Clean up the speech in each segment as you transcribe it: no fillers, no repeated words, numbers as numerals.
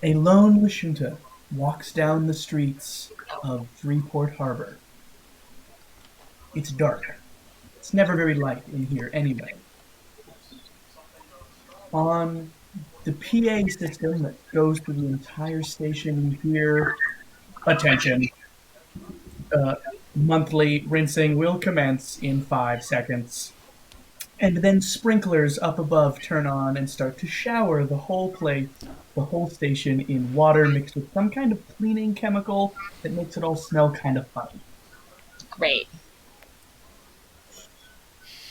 A lone Lashunta walks down the streets of Freeport Harbor. It's dark. It's never very light in here anyway. On the PA system that goes through the entire station, you hear, "Attention, uh, monthly rinsing will commence in 5 seconds." And then sprinklers up above turn on and start to shower the whole place, the whole station, in water mixed with some kind of cleaning chemical that makes it all smell kind of funny. Great.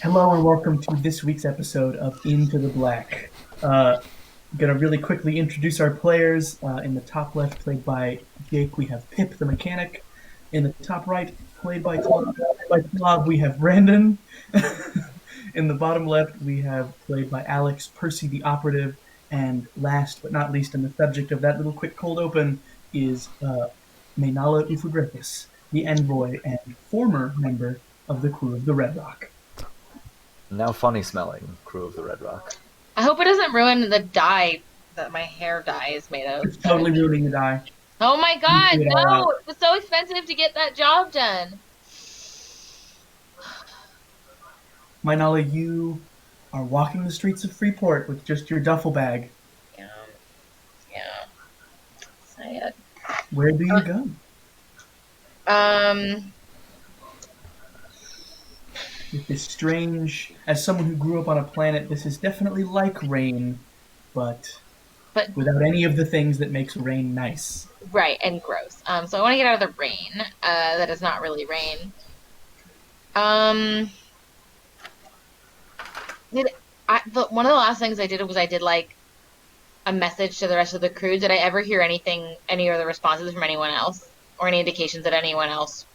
Hello and welcome to this week's episode of Into the Black. Gonna really quickly introduce our players. In the top left, played by Jake, we have Pip the mechanic. In the top right, played by Claude, we have Brandon. In the bottom left, we have played by Alex, Percy the operative. And last but not least, in the subject of that little quick cold open, is Maynala Ufugrippus, the envoy and former member of the crew of the Red Rock. Now funny smelling crew of the Red Rock. I hope it doesn't ruin the dye that my hair dye is made of. It's totally ruining the dye. Oh my god, Yeah. no! It was so expensive to get that job done. Maynala, you are walking the streets of Freeport with just your duffel bag. Yeah. Sad. Where do you go? With this strange, as someone who grew up on a planet, this is definitely like rain, but But without any of the things that makes rain nice. right, and gross. So I want to get out of the rain. That is not really rain. One of the last things I did was I did like a message to the rest of the crew. Did I ever hear any of the responses from anyone else, or any indications that anyone else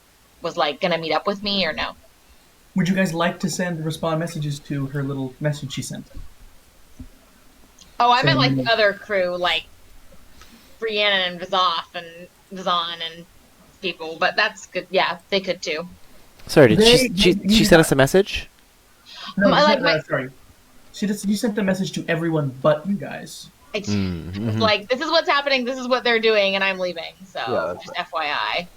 was like gonna meet up with me, or no? Would you guys like to send respond messages to her little message she sent? Oh, I meant like Saying- the other crew, like Rhiannon and Vizon and people. But that's good. Yeah, they could too. Sorry, did They- she send us a message? No, I like my- sorry. You sent the message to everyone but you guys. It's Mm-hmm. like, this is what's happening, this is what they're doing, and I'm leaving. So Yeah, just FYI.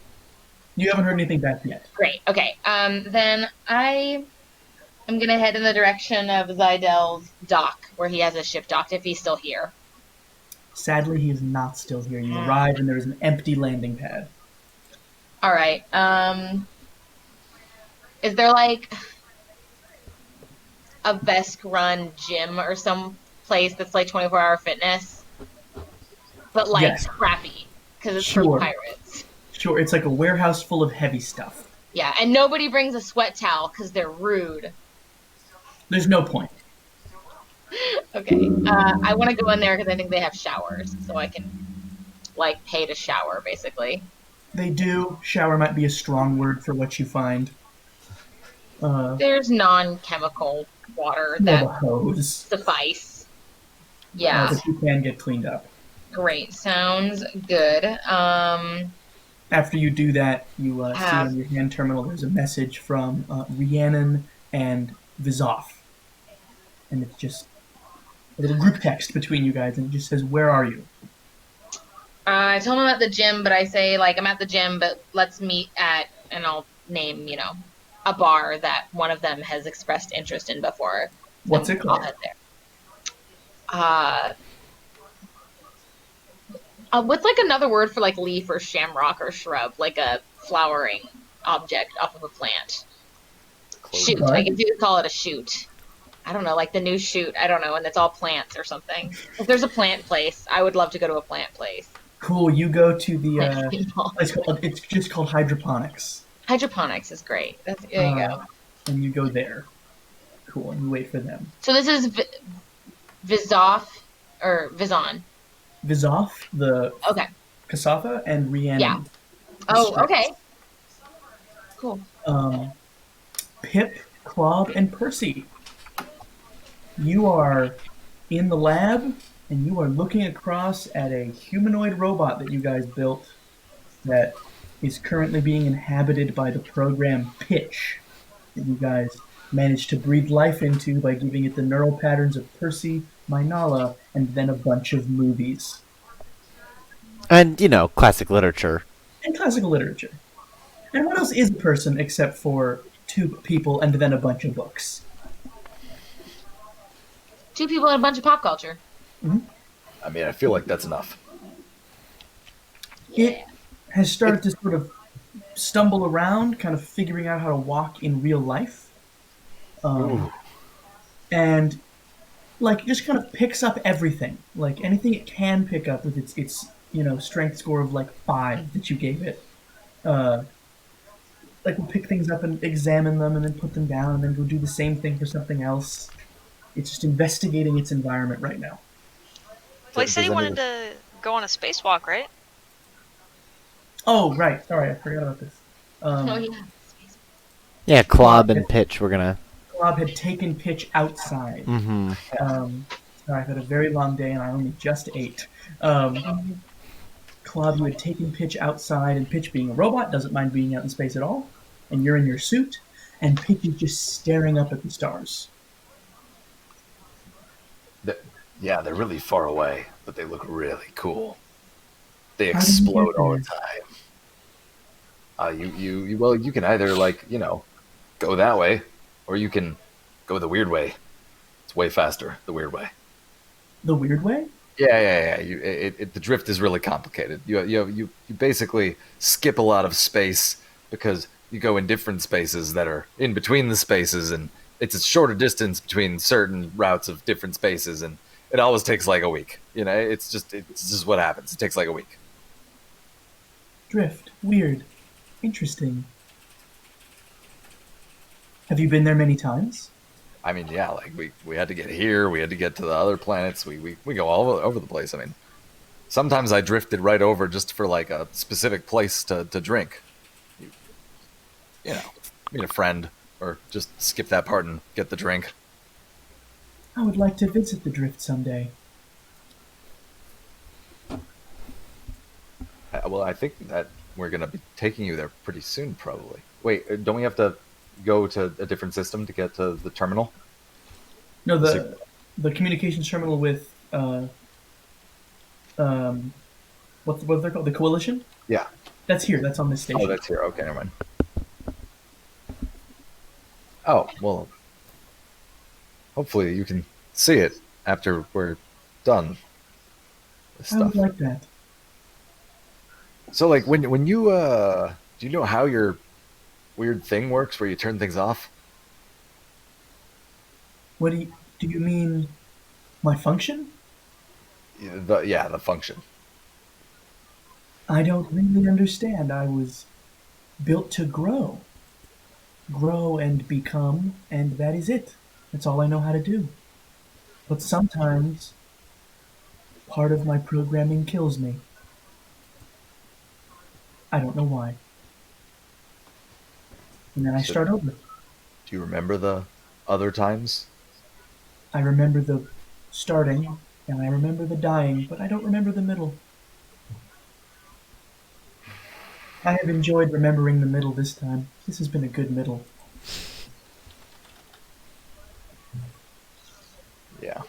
You haven't heard anything back yet. Great. Okay. Then I am gonna head in the direction of Zydel's dock, where he has a ship docked, if he's still here. Sadly, he is not still here. You arrive and there is an empty landing pad. All right. Is there like a Vesk run gym or some place that's like 24-hour fitness, but like Yes. crappy because it's Sure. for pirates? Sure, it's like a warehouse full of heavy stuff. Yeah, and nobody brings a sweat towel because they're rude. There's no point. Okay. I want to go in there because I think they have showers, so I can like pay to shower, basically. They do. Shower might be a strong word for what you find. There's non-chemical water More of a that hose. suffice. Yeah. But you can get cleaned up. Great. Sounds good. After you do that, you see Have- on your hand terminal there's a message from Rhiannon and Vizoff. And it's just a little group text between you guys, and it just says, "Where are you?" I told him I'm at the gym, but I say, like, I'm at the gym, but let's meet at, and I'll name, a bar that one of them has expressed interest in before. What's it I'll called? head there. What's like another word for like leaf or shamrock or shrub, like a flowering object off of a plant? Shoot. What? I guess you could call it a shoot. I don't know, like the new shoot. I don't know, and it's all plants or something. If there's a plant place, I would love to go to a plant place. Cool. You go to the. It's just called hydroponics, Hydroponics is great. There you go. and you go there. Cool, and you wait for them. So this is Vizoff or Vizon. Vizoff, the Okay. Kasafa, and Rhiannon. Yeah. Oh, okay. Cool. Pip, Claude, and Percy. You are in the lab, and you are looking across at a humanoid robot that you guys built that is currently being inhabited by the program Pitch, that you guys managed to breathe life into by giving it the neural patterns of Percy, Maynala, and then a bunch of movies. And, classic literature. and classical literature. And what else is a person except for two people and then a bunch of books? Two people and a bunch of pop culture. I mean, I feel like that's enough. Yeah. It has started to sort of stumble around, kind of figuring out how to walk in real life, Ooh, and like just kind of picks up everything, like anything it can pick up with its strength score of like 5 that you gave it. Uh, like we'll pick things up and examine them, and then put them down, and then go do the same thing for something else. It's just investigating its environment right now. Well, he said he does wanted anyone? to go on a spacewalk, right? Oh, right. Sorry, I forgot about this. Oh yeah. Yeah, Klob Klob and Pitch, we're gonna. Klob had taken Pitch outside. Mm-hmm. Um, Sorry, I've had a very long day and I only just ate. Klob, you had taken Pitch outside, and Pitch, being a robot, doesn't mind being out in space at all. And you're in your suit, and Pitch is just staring up at the stars. Th- Yeah, they're really far away, but they look really cool. They How did you get explode all there? the time. Well, you can either go that way, or you can go the weird way. It's way faster the weird way. The weird way? Yeah. The drift is really complicated. You basically skip a lot of space because you go in different spaces that are in between the spaces, and it's a shorter distance between certain routes of different spaces, and it always takes like a week. It's just what happens. It takes like a week. Drift. Weird. Interesting. Have you been there many times? I mean, yeah, like we had to get here, we had to get to the other planets. We go all over the place. I mean, sometimes I drifted right over just for like a specific place to drink. You, you know, meet a friend or just skip that part and get the drink. I would like to visit the drift someday. Well, I think that we're gonna be taking you there pretty soon, probably. Wait, don't we have to go to a different system to get to the terminal? No, Is it- the communications terminal with um, what they're called, the coalition. Yeah. That's here. That's on this Oh, station. that's here. Okay, never mind. Oh, well, hopefully you can see it after we're done with I would stuff. like that. So, like, when you do you know how your weird thing works, where you turn things off? What do you mean? My function? The function. I don't really understand. I was built to grow and become, and that is it. That's all I know how to do. But sometimes part of my programming kills me. I don't know why. And then I So, start over. do you remember the other times? I remember the starting, and I remember the dying, but I don't remember the middle. I have enjoyed remembering the middle this time. This has been a good middle. Yeah.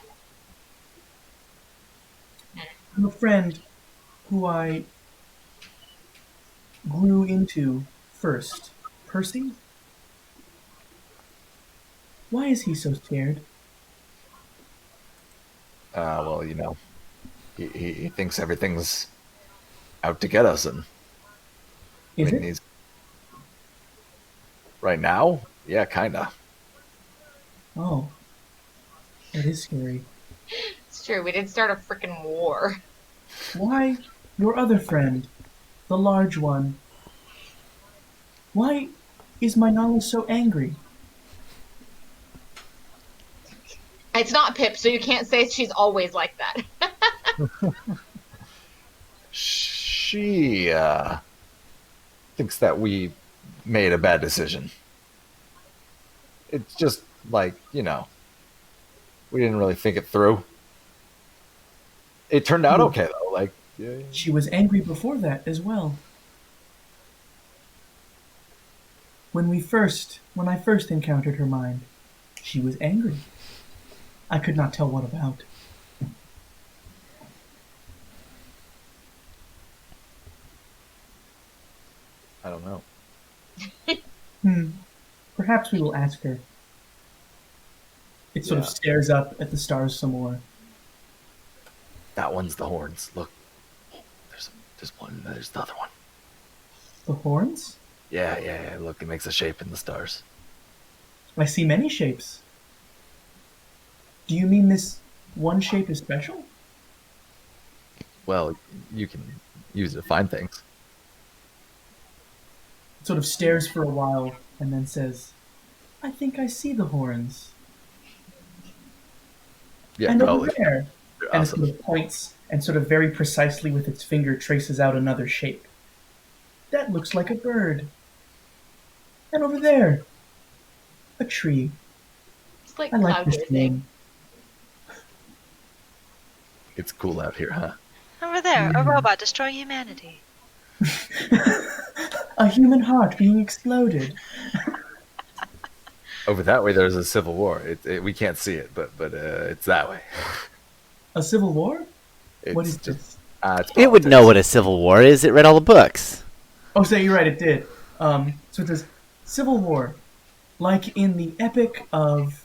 I'm a friend who I grew into first. Percy? Why is he so scared? Well, he thinks everything's out to get us, and I Is mean, it? he's right now. Yeah, kinda. Oh, that is scary. It's true. We did start a freaking war. Why, your other friend, the large one, why is my Nala so angry? It's not Pip, so you can't say she's always like that. She thinks that we made a bad decision. It's just like, we didn't really think it through. It turned out okay though. Like, yeah, She was angry before that as well. When I first encountered her mind, she was angry. I could not tell what about. I don't know. Hmm. Perhaps we will ask her. It sort of Yeah. stares up at the stars some more. That one's the horns. Look, there's one. There's the other one. The horns? Yeah. Look, it makes a shape in the stars. I see many shapes. Do you mean this one shape is special? Well, you can use it to find things. It sort of stares for a while and then says, I think I see the horns. Yeah, And over probably. there. They're And it awesome. sort of points and sort of very precisely with its finger traces out another shape. That looks like a bird. And over there, a tree. It's like I like cloud this gazing. name. It's cool out here, huh? Over there, a robot destroying humanity. A human heart being exploded. Over that way, there's a civil war. We can't see it, but it's that way. A civil war? It's What is just this? it's It would know politics. what a civil war is. It read all the books. Oh, so you're right, it did. So it says, Civil War, like in the epic of,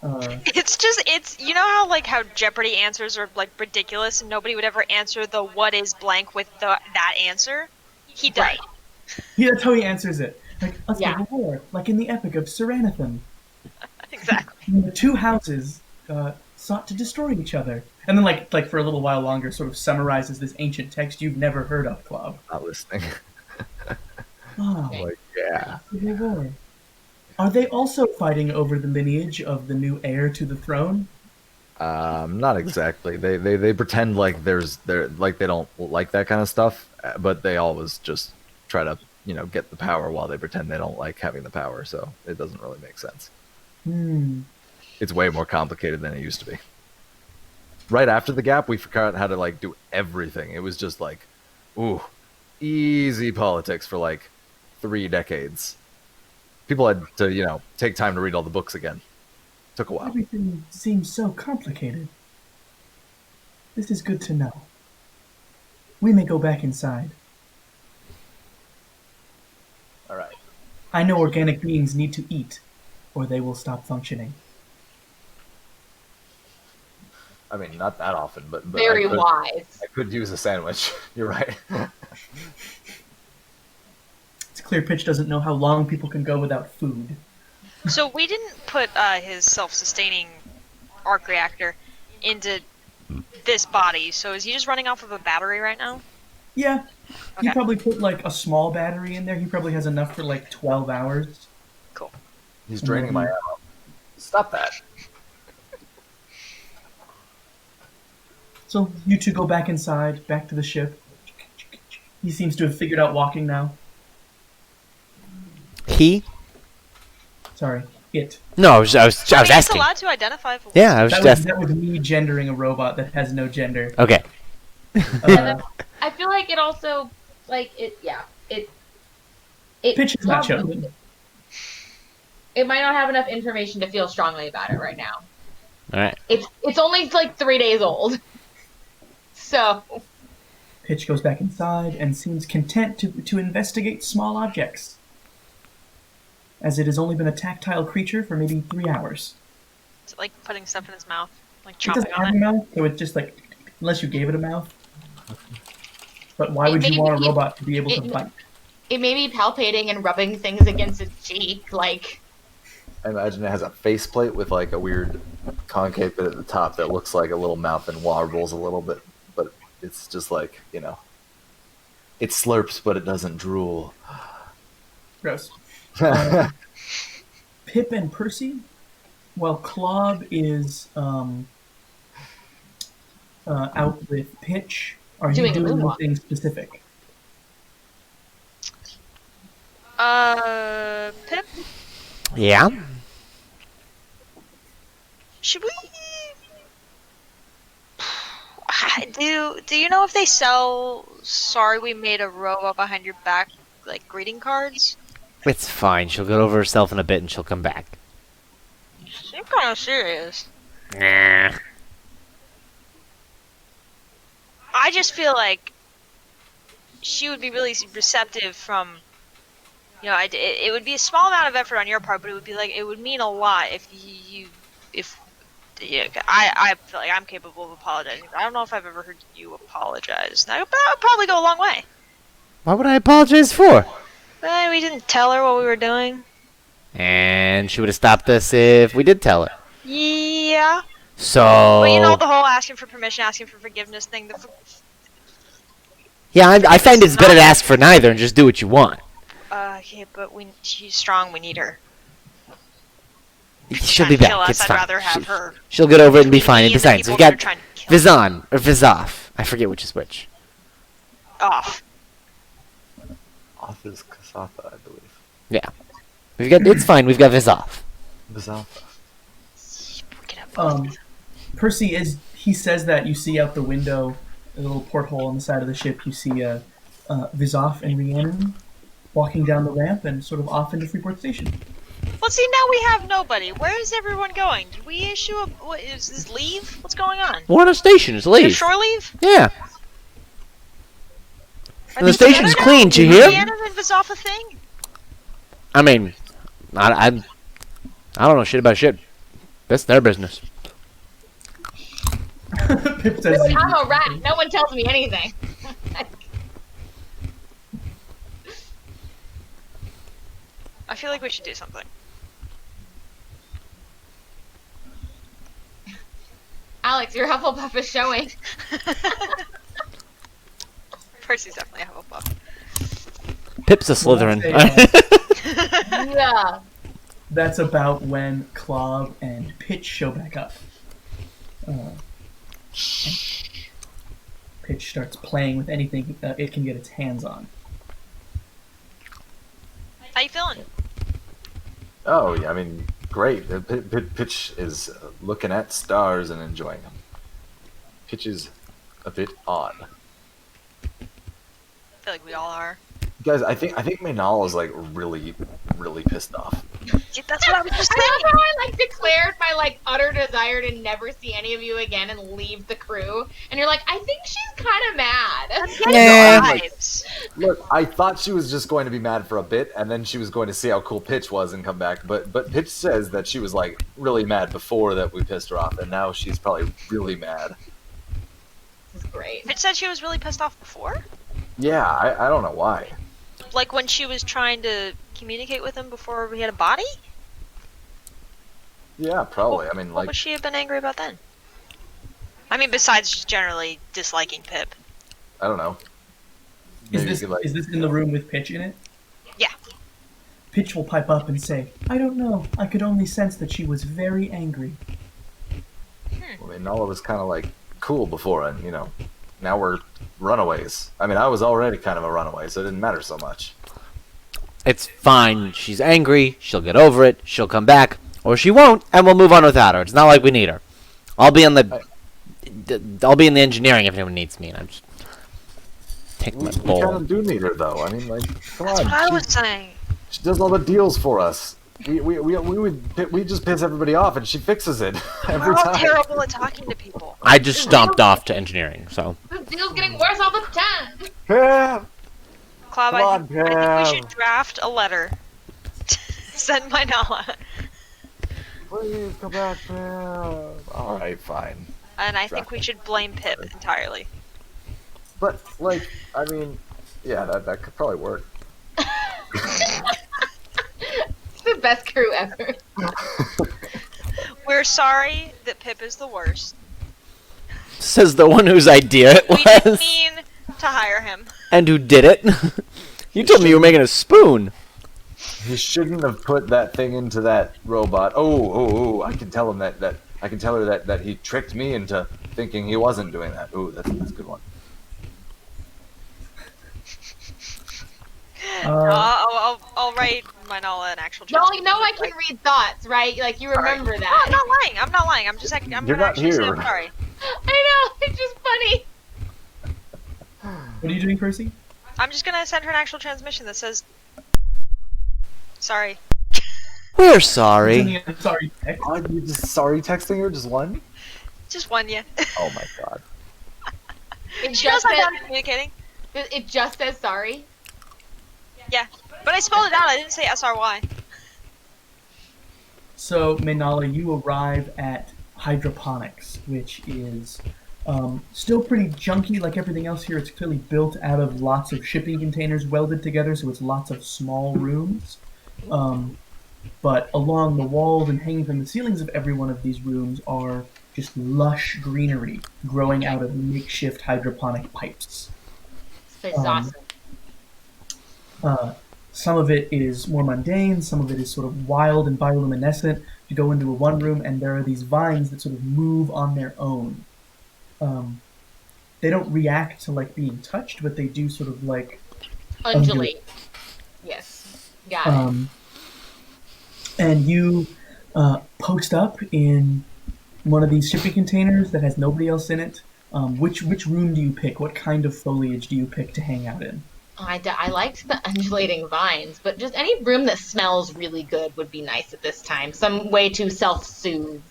It's you know how like how Jeopardy answers are like ridiculous and nobody would ever answer the what is blank with that answer? He does. Right. yeah, that's how he answers it. Like, a Yeah. civil war, like in the epic of Saranathan. Exactly. When the two houses sought to destroy each other. And then, like for a little while longer, sort of summarizes this ancient text you've never heard of, Club. Not listening. Ah, Like, yeah. Civil War. Are they also fighting over the lineage of the new heir to the throne? Not exactly. They pretend like they're like they don't like that kind of stuff, but they always just try to get the power while they pretend they don't like having the power. So it doesn't really make sense. Hmm. It's way more complicated than it used to be. Right after the gap, we forgot how to like do everything. It was just like, ooh, easy politics for like 3 decades. People had to take time to read all the books again. Took a while. Everything seems so complicated. This is good to know. We may go back inside. All right. I know organic beings need to eat, or they will stop functioning. I mean, not that often, but Very wise. I could use a sandwich. You're right. It's clear Pitch doesn't know how long people can go without food. So we didn't put his self-sustaining arc reactor into this body. So is he just running off of a battery right now? Yeah, he Okay. probably put like a small battery in there. He probably has enough for like 12 hours. Cool. He's draining my ammo. Stop that. So you two go back inside, back to the ship. He seems to have figured out walking now. He? Sorry, it. No, I was I mean, it's asking. allowed to identify. For Yeah, I was just asking. That was me gendering a robot that has no gender. Okay. I feel like it also, like, it Pitch is not probably- chosen. It might not have enough information to feel strongly about it right now. All right. It's only like 3 days old. So, Pitch goes back inside and seems content to investigate small objects, as it has only been a tactile creature for maybe 3 hours. It's like putting stuff in his mouth, like It doesn't chomping have on a it. mouth, so it's just like, unless you gave it a mouth. But why would Maybe you want a it- robot to be able to it- bite? it may be palpating and rubbing things against its cheek, like, I imagine it has a faceplate with like a weird concave bit at the top that looks like a little mouth and wobbles a little bit, but it's just like it slurps, but it doesn't drool. Gross. Pip and Percy, while Clob is out with Pitch, are you Doing a doing moonwalk. anything specific? Pip, Yeah. should we? Do you know if they sell "Sorry we made a robot behind your back" like greeting cards? It's fine. She'll get over herself in a bit and she'll come back. Seem kind of serious. Nah. I just feel like she would be really receptive from You know, it would be a small amount of effort on your part, but it would be like it would mean a lot if I feel like I'm capable of apologizing. I don't know if I've ever heard you apologize. That would probably go a long way. What would I apologize for? We didn't tell her what we were doing. And she would have stopped us if we did tell her. Yeah. So. But you know the whole asking for permission, asking for forgiveness thing. Yeah, I find it's better to ask for neither and just do what you want. Okay, but she's strong. We need her. She'll be back. Kill us. It's I'd fine. rather have her. She'll get over it and be between fine. me And and the besides, people we've that got are trying to kill Vizon or Vizoff. I forget which is which. off. Off is Kasatha, I believe. Yeah, we've got. It's fine. We've got Vizoff. Vizatha. We can have both. Percy, as he says that, you see out the window, a little porthole on the side of the ship, you see Vizoff and Rhiannon walking down the ramp and sort of off into Freeport Station. Well, see, now we have nobody. Where is everyone going? Did we issue a... What, is this leave? What's going on? We're on a station. It's Is it leave. shore leave? Yeah. Are The they station's together clean, now? do you Is hear? Rhiannon and Vizoff a thing? I mean, I don't know shit about shit. That's their business. Pip says, I'm a rat. No one tells me anything. I feel like we should do something. Alex, your Hufflepuff is showing. Percy's definitely a Hufflepuff. Pip's a Slytherin. Yeah. that's about when Clov and Pitch show back up. Pitch starts playing with anything it can get its hands on. How you feeling? Oh, yeah, I mean, great. Pitch is looking at stars and enjoying them. Pitch is a bit odd. I feel like we all are. Guys, I think Maynal is like really pissed off. Yeah, that's what I was just I love saying. how I declared my utter desire to never see any of you again and leave the crew, and you're like, I think she's kind of mad. Yeah. Vibes. Look, I thought she was just going to be mad for a bit, and then she was going to see how cool Pitch was and come back. But Pitch says that she was like really mad before that we pissed her off, and now she's probably really mad. This is great. Pitch said she was really pissed off before? Yeah, I don't know why. Like when she was trying to communicate with him before we had a body? Yeah, probably. I mean, What like, would she have been angry about then? I mean, besides just generally disliking Pip. I don't know. Is Maybe this you could, like, is this in the room with Pitch in it? Yeah. Pitch will pipe up and say, I don't know. I could only sense that she was very angry. I mean, Nala was kind of like cool before, and now we're runaways. I mean, I was already kind of a runaway, so it didn't matter so much. It's fine. She's angry. She'll get over it. She'll come back, or she won't, and we'll move on without her. It's not like we need her. I'll be in the engineering if anyone needs me, and I'm just take my We kind bowl. of do need her, though. I mean, like, come That's on. what I she- was saying. She does all the deals for us. We just piss everybody off, and she fixes it every We're all time. terrible at talking to people. I just stomped off to engineering, so This deal's getting worse all the time. Pam! Clob, Come on, I think we Pam. should draft a letter. Send my Nala. Please come back, Pam. All right, fine. And I think we should blame Pip entirely. But like, I mean, yeah, that could probably work. It's the best crew ever. We're sorry that Pip is the worst. says the one whose idea it We didn't was, mean to hire him. and who did it. You told me you were making a spoon. He shouldn't have put that thing into that robot. Oh! I can tell him that I can tell her that he tricked me into thinking he wasn't doing that. Ooh, that's a good one. I'll write my Nala an actual Y'all transcript. know I can read thoughts, right? Like, you remember No, that. I'm not lying. I'm not lying. I'm just I'm You're gonna not actually say here. I'm sorry. I know, it's just funny. What are you doing, Percy? I'm just gonna send her an actual transmission that says sorry. We're sorry. Sending a sorry text. Oh, you just sorry texting her, just one? Just one yeah. Oh my god. It She knows just I'm says, done communicating. it just says sorry. Yeah. But I spelled it out. I didn't say SRY. So, Maynala, you arrive at hydroponics, which is still pretty junky like everything else here. It's clearly built out of lots of shipping containers welded together, so it's lots of small rooms. Um, but along the walls and hanging from the ceilings of every one of these rooms are just lush greenery growing out of makeshift hydroponic pipes. This place is Um, awesome. uh, some of it is more mundane, some of it is sort of wild and bioluminescent. You go into a one room and there are these vines that sort of move on their own. Um, they don't react to like being touched, but they do sort of like undulate. Undulate. Yes. Got it. Um, and you post up in one of these shipping containers that has nobody else in it. Which room do you pick? What kind of foliage do you pick to hang out in? I liked the undulating vines, but just any room that smells really good would be nice at this time. Some way to self-soothe.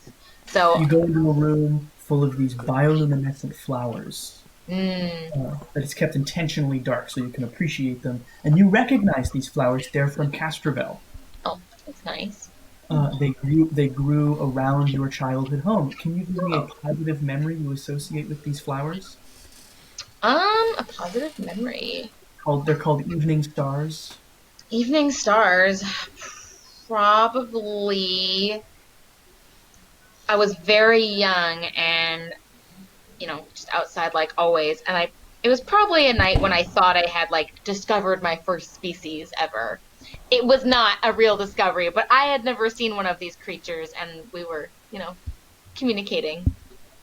So, You go into a room full of these bioluminescent flowers mm, that is kept intentionally dark so you can appreciate them. And you recognize these flowers. They're from Castrovel. oh, that's nice. They grew around your childhood home. Can you give me a Oh. positive memory you associate with these flowers? A positive memory. They're called evening stars. Evening stars. Probably. I was very young and, just outside like always. And it was probably a night when I thought I had like discovered my first species ever. It was not a real discovery, but I had never seen one of these creatures and we were, communicating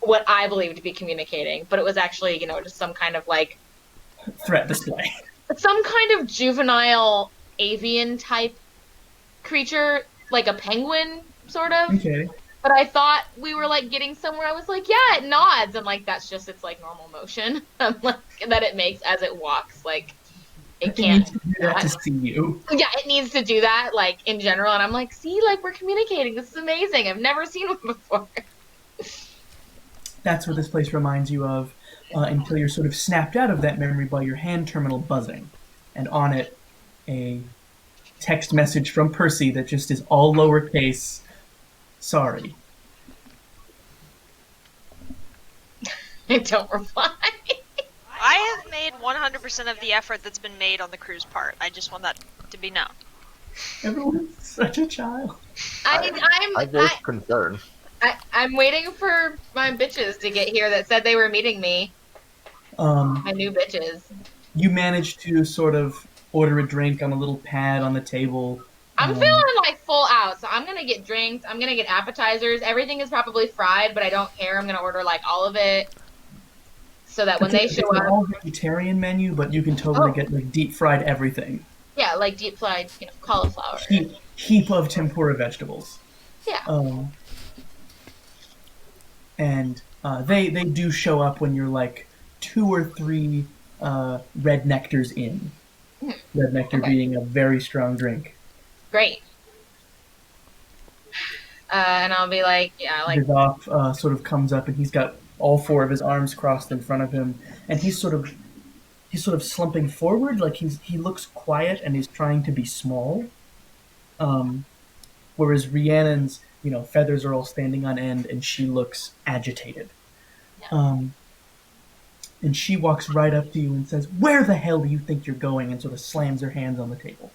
what I believed to be communicating, but it was actually, just some kind of like, Threat display. some kind of juvenile avian type creature, like a penguin, sort of. Okay. But I thought we were like getting somewhere. I was like, yeah, it nods, and like that's just its like normal motion like, that it makes as it walks. Like it It can't. needs to do that to see you. Yeah, it needs to do that like in general. And I'm like, see, like we're communicating. This is amazing. I've never seen one before. That's what this place reminds you of until you're sort of snapped out of that memory by your hand terminal buzzing. And on it, a text message from Percy that just is all lowercase. Sorry. I don't reply. I have made 100% of the effort that's been made on the crew's part. I just want that to be known. Everyone's such a child. I voiced concern. I'm waiting for my bitches to get here that said they were meeting me. My new bitches. You managed to sort of order a drink on a little pad on the table. I'm feeling like full out, so I'm gonna get drinks. I'm gonna get appetizers. Everything is probably fried, but I don't care. I'm gonna order like all of it, so that when they show It's an up, all vegetarian menu, but you can totally get like deep fried everything. yeah, like deep fried, cauliflower. Heap of tempura vegetables. Yeah. And they do show up when you're like 2 or 3 red nectars in. Red nectar Okay. being a very strong drink. Great. And I'll be like, yeah, like Vizoff sort of comes up and he's got all 4 of his arms crossed in front of him, and he's sort of slumping forward, like he looks quiet and is trying to be small. Whereas Rhiannon's, feathers are all standing on end and she looks agitated. And she walks right up to you and says, "Where the hell do you think you're going?" and sort of slams her hands on the table.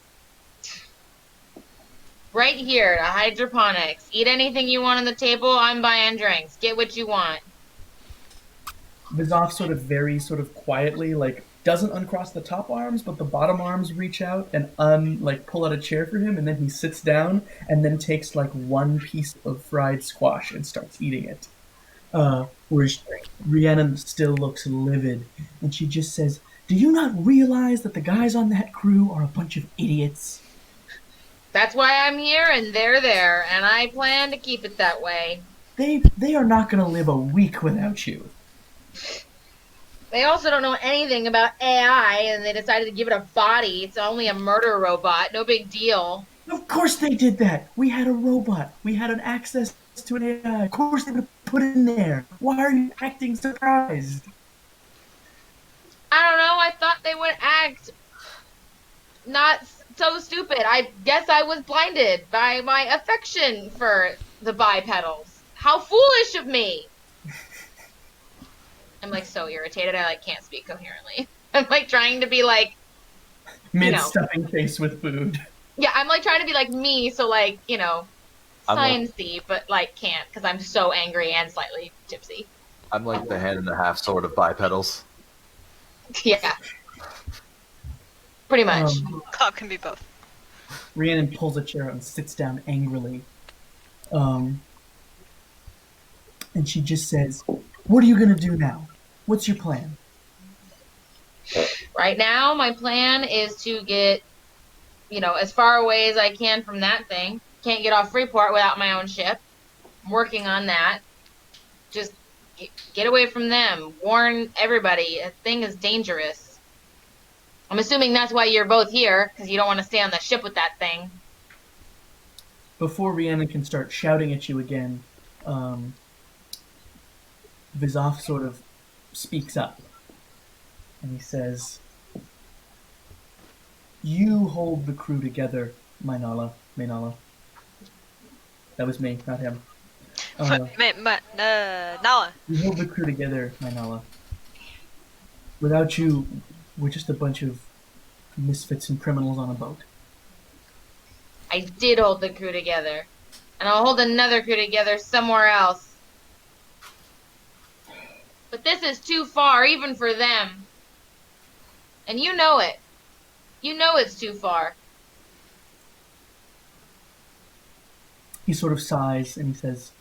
right here to hydroponics. Eat anything you want on the table. I'm buying drinks. Get what you want. Vizoff sort of very sort of quietly, like, doesn't uncross the top arms, but the bottom arms reach out and pull out a chair for him, and then he sits down and then takes like one piece of fried squash and starts eating it. Whereas Rhiannon still looks livid, and she just says, "Do you not realize that the guys on that crew are a bunch of idiots?" That's why I'm here and they're there, and I plan to keep it that way. They are not going to live a week without you. They also don't know anything about AI, and they decided to give it a body. It's only a murder robot. No big deal. Of course they did that. We had a robot. We had an access to an AI. Of course they would have put it in there. Why are you acting surprised? I don't know. I thought they would act not so stupid. I guess I was blinded by my affection for the bipedals. How foolish of me! I'm like so irritated. I like can't speak coherently. I'm like trying to be like, Mid-stuffing face with food. yeah, I'm like trying to be like me, so like I'm like- sciencey, but like can't because I'm so angry and slightly tipsy. I'm like the hand and a half sort of bipedals. Yeah, pretty much. Cobb can be both. Rhiannon pulls a chair out and sits down angrily. And she just says, "What are you gonna do now? What's your plan?" Right now, my plan is to get as far away as I can from that thing. Can't get off Freeport without my own ship. I'm working on that. Just get away from them. Warn everybody. That thing is dangerous. I'm assuming that's why you're both here, because you don't want to stay on the ship with that thing. Before Rhiannon can start shouting at you again, Vizov sort of speaks up. And he says, "You hold the crew together, Mainala. That was me, not him. Nala. You hold the crew together, Mainala. Without you, we're just a bunch of misfits and criminals on a boat." I did hold the crew together. And I'll hold another crew together somewhere else. But this is too far, even for them. And you know it. You know it's too far. He sort of sighs and he says,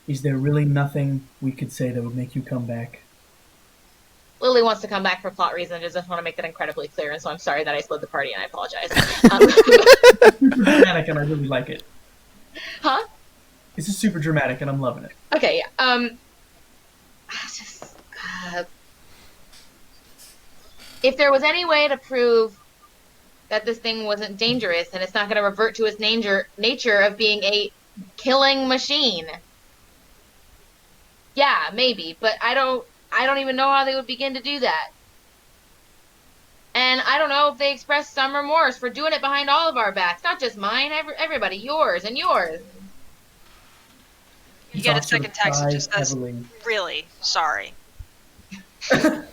"Is there really nothing we could say that would make you come back?" Lily wants to come back for plot reasons. I just want to make that incredibly clear, and so I'm sorry that I split the party, and I apologize. Super dramatic, and I really like it. Huh? This is super dramatic, and I'm loving it. Okay, yeah. If there was any way to prove that this thing wasn't dangerous and it's not going to revert to its nature of being a killing machine, yeah, maybe. But I don't even know how they would begin to do that. And I don't know if they express some remorse for doing it behind all of our backs, not just mine, everybody, yours and yours. You get a Vizov sort second of text that sighs just says, heavily. really sorry. I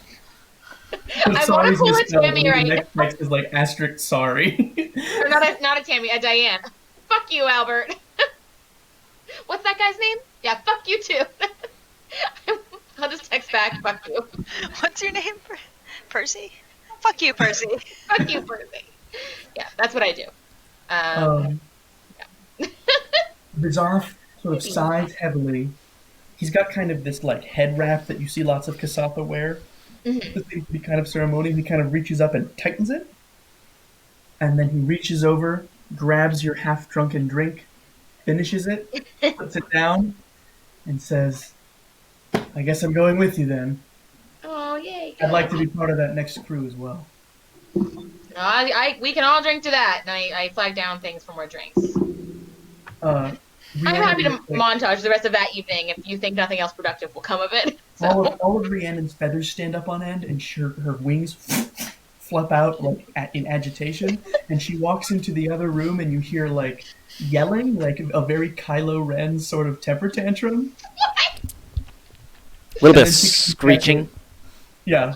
want to pull a Tammy right The now. next text is like asterisk sorry. Or not a Tammy, a Diane. Fuck you, Albert. What's that guy's name? Yeah, fuck you too. I'll just text back, fuck you. What's your name? Percy? Fuck you, Percy. Fuck you, Percy. Yeah, that's what I do. Vizov sort of sighs heavily. He's got kind of this like head wrap that you see lots of Kasatha wear. Mhm. This seems to be kind of ceremonial. He kind of reaches up and tightens it. And then he reaches over, grabs your half-drunken drink, finishes it, puts it down, and says, "I guess I'm going with you then. Oh, yay. I'd like to be part of that next crew as well." No, we can all drink to that. And I flag down things for more drinks. I'm happy to montage the rest of that evening if you think nothing else productive will come of it. So. All of Rhiannon's feathers stand up on end, and her wings flap out like in agitation. And she walks into the other room, and you hear like yelling, like a very Kylo Ren sort of temper tantrum. A little bit then she comes back screeching. with- Yeah.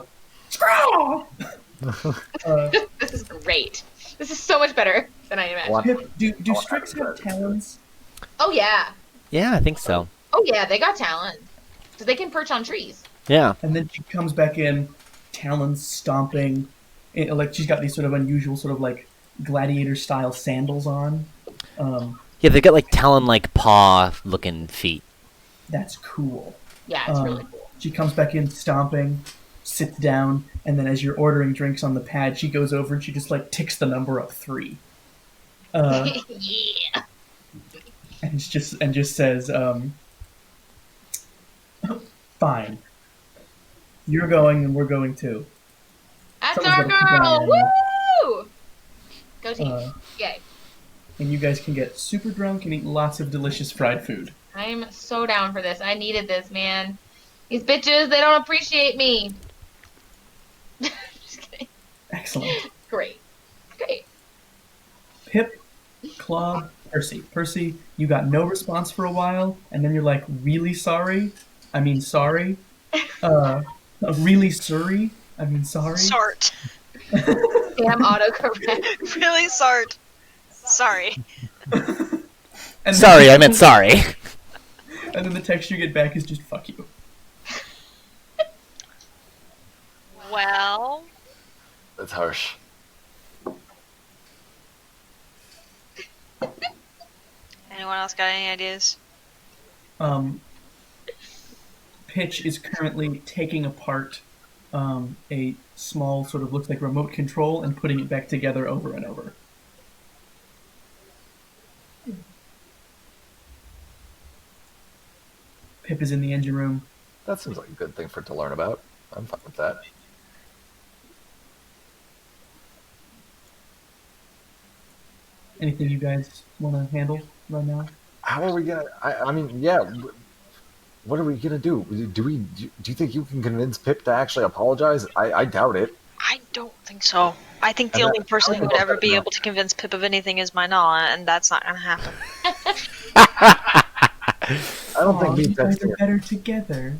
Scraw! This is great. This is so much better than I imagined. Pip, do Strix have talons? Oh, yeah. Yeah, I think so. Oh, yeah, they got talent. Because they can perch on trees. Yeah. And then she comes back in, talons stomping. Like she's got these sort of unusual, sort of like gladiator-style sandals on. Yeah, they've got like talon-like paw-looking feet. That's cool. Yeah, it's really cool. She comes back in stomping, sits down, and then as you're ordering drinks on the pad, she goes over and she just like ticks the number up 3. Yeah. And just says, "Fine. You're going and we're going too." That's Someone's our gotta keep an eye girl! on you. Woo! Go team. Yay. And you guys can get super drunk and eat lots of delicious fried food. I'm so down for this. I needed this, man. These bitches, they don't appreciate me. Just kidding. Excellent. Great. Great. Pip, Claude, Percy. Percy, you got no response for a while, and then you're like, really sorry? I mean, sorry. Really sorry? I mean, sorry. Sart. Damn autocorrect. Really sart. Sorry. And Sorry, I meant sorry. And then the text you get back is just fuck you. Well, That's harsh. anyone else got any ideas? Pitch is currently taking apart a small sort of looks like remote control and putting it back together over and over. Pip is in the engine room. That seems like a good thing for it to learn about. I'm fine with that. Anything you guys want to handle right now? How are we gonna? I mean, yeah. What are we gonna do? Do you think you can convince Pip to actually apologize? I doubt it. I don't think so. I think the And only that- person I who would don't ever be know. able to convince Pip of anything is my Nala, and that's not gonna happen. I don't think you we guys that's are it. better together.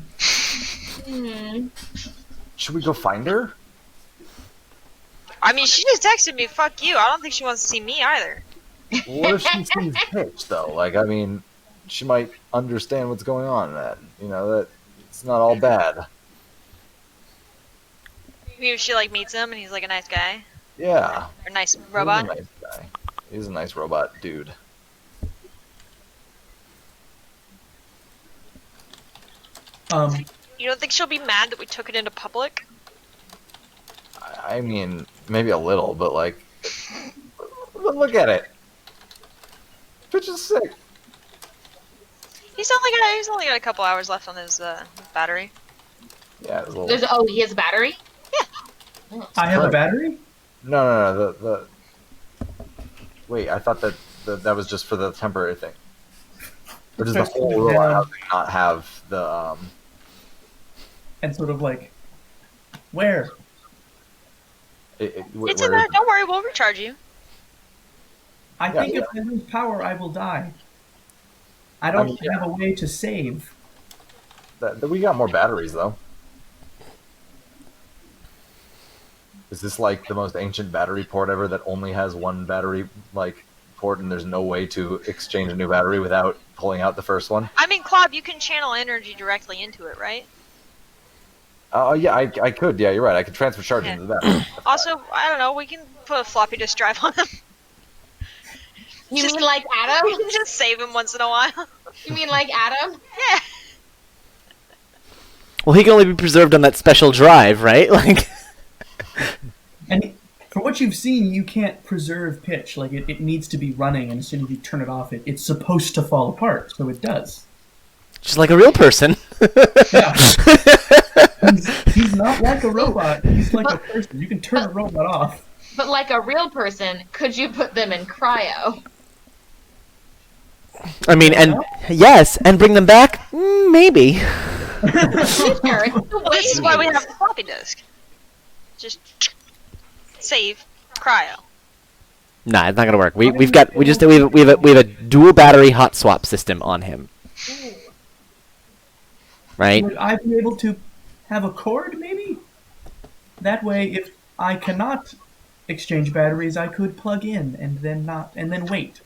Should we go find her? I mean, she just texted me, fuck you. I don't think she wants to see me either. What if she sees Pitch though? Like, I mean, she might understand what's going on. That that it's not all bad. Maybe if she, like, meets him and he's, like, a nice guy. Yeah, Or a nice he's a robot. nice guy. He's a nice robot dude. You don't think she'll be mad that we took it into public? I mean, maybe a little, but like, look at it. Pitch is sick. He's only got a couple hours left on his battery. Yeah, it's a little. He has a battery? I have a battery? No. The wait, I thought that was just for the temporary thing. Or does the whole robot housing not have the And sort of like, where? It's in where there. is it? Don't worry, we'll recharge you. I Yeah, think yeah. if I lose power, I will die. I don't mean, yeah. have a way to save. We got more batteries though. Is this like the most ancient battery port ever that only has one battery like port and there's no way to exchange a new battery without pulling out the first one? I mean, Klob, you can channel energy directly into it, right? Oh yeah, I could. Yeah, you're right. I could transfer charge Yeah. into that. Also, I don't know, we can put a floppy disk drive on him. You Just- mean like We Adam? can just save him once in a while. You mean like Adam? Yeah. Well, he can only be preserved on that special drive, right? Like, And for what you've seen, you can't preserve pitch. Like, it needs to be running, and as soon as you turn it off, it's supposed to fall apart, so it does. just like a real person. Yeah. He's not like a robot. He's like a person. You can turn a robot off. But like a real person, could you put them in cryo? I mean, and yes, and bring them back? Maybe. Sure, it's the way This is why we have the floppy disk. Just save cryo. Nah, it's not gonna work. We have a dual battery hot swap system on him. Right? Would I be able to have a cord, maybe? That way, if I cannot exchange batteries, I could plug in and then wait.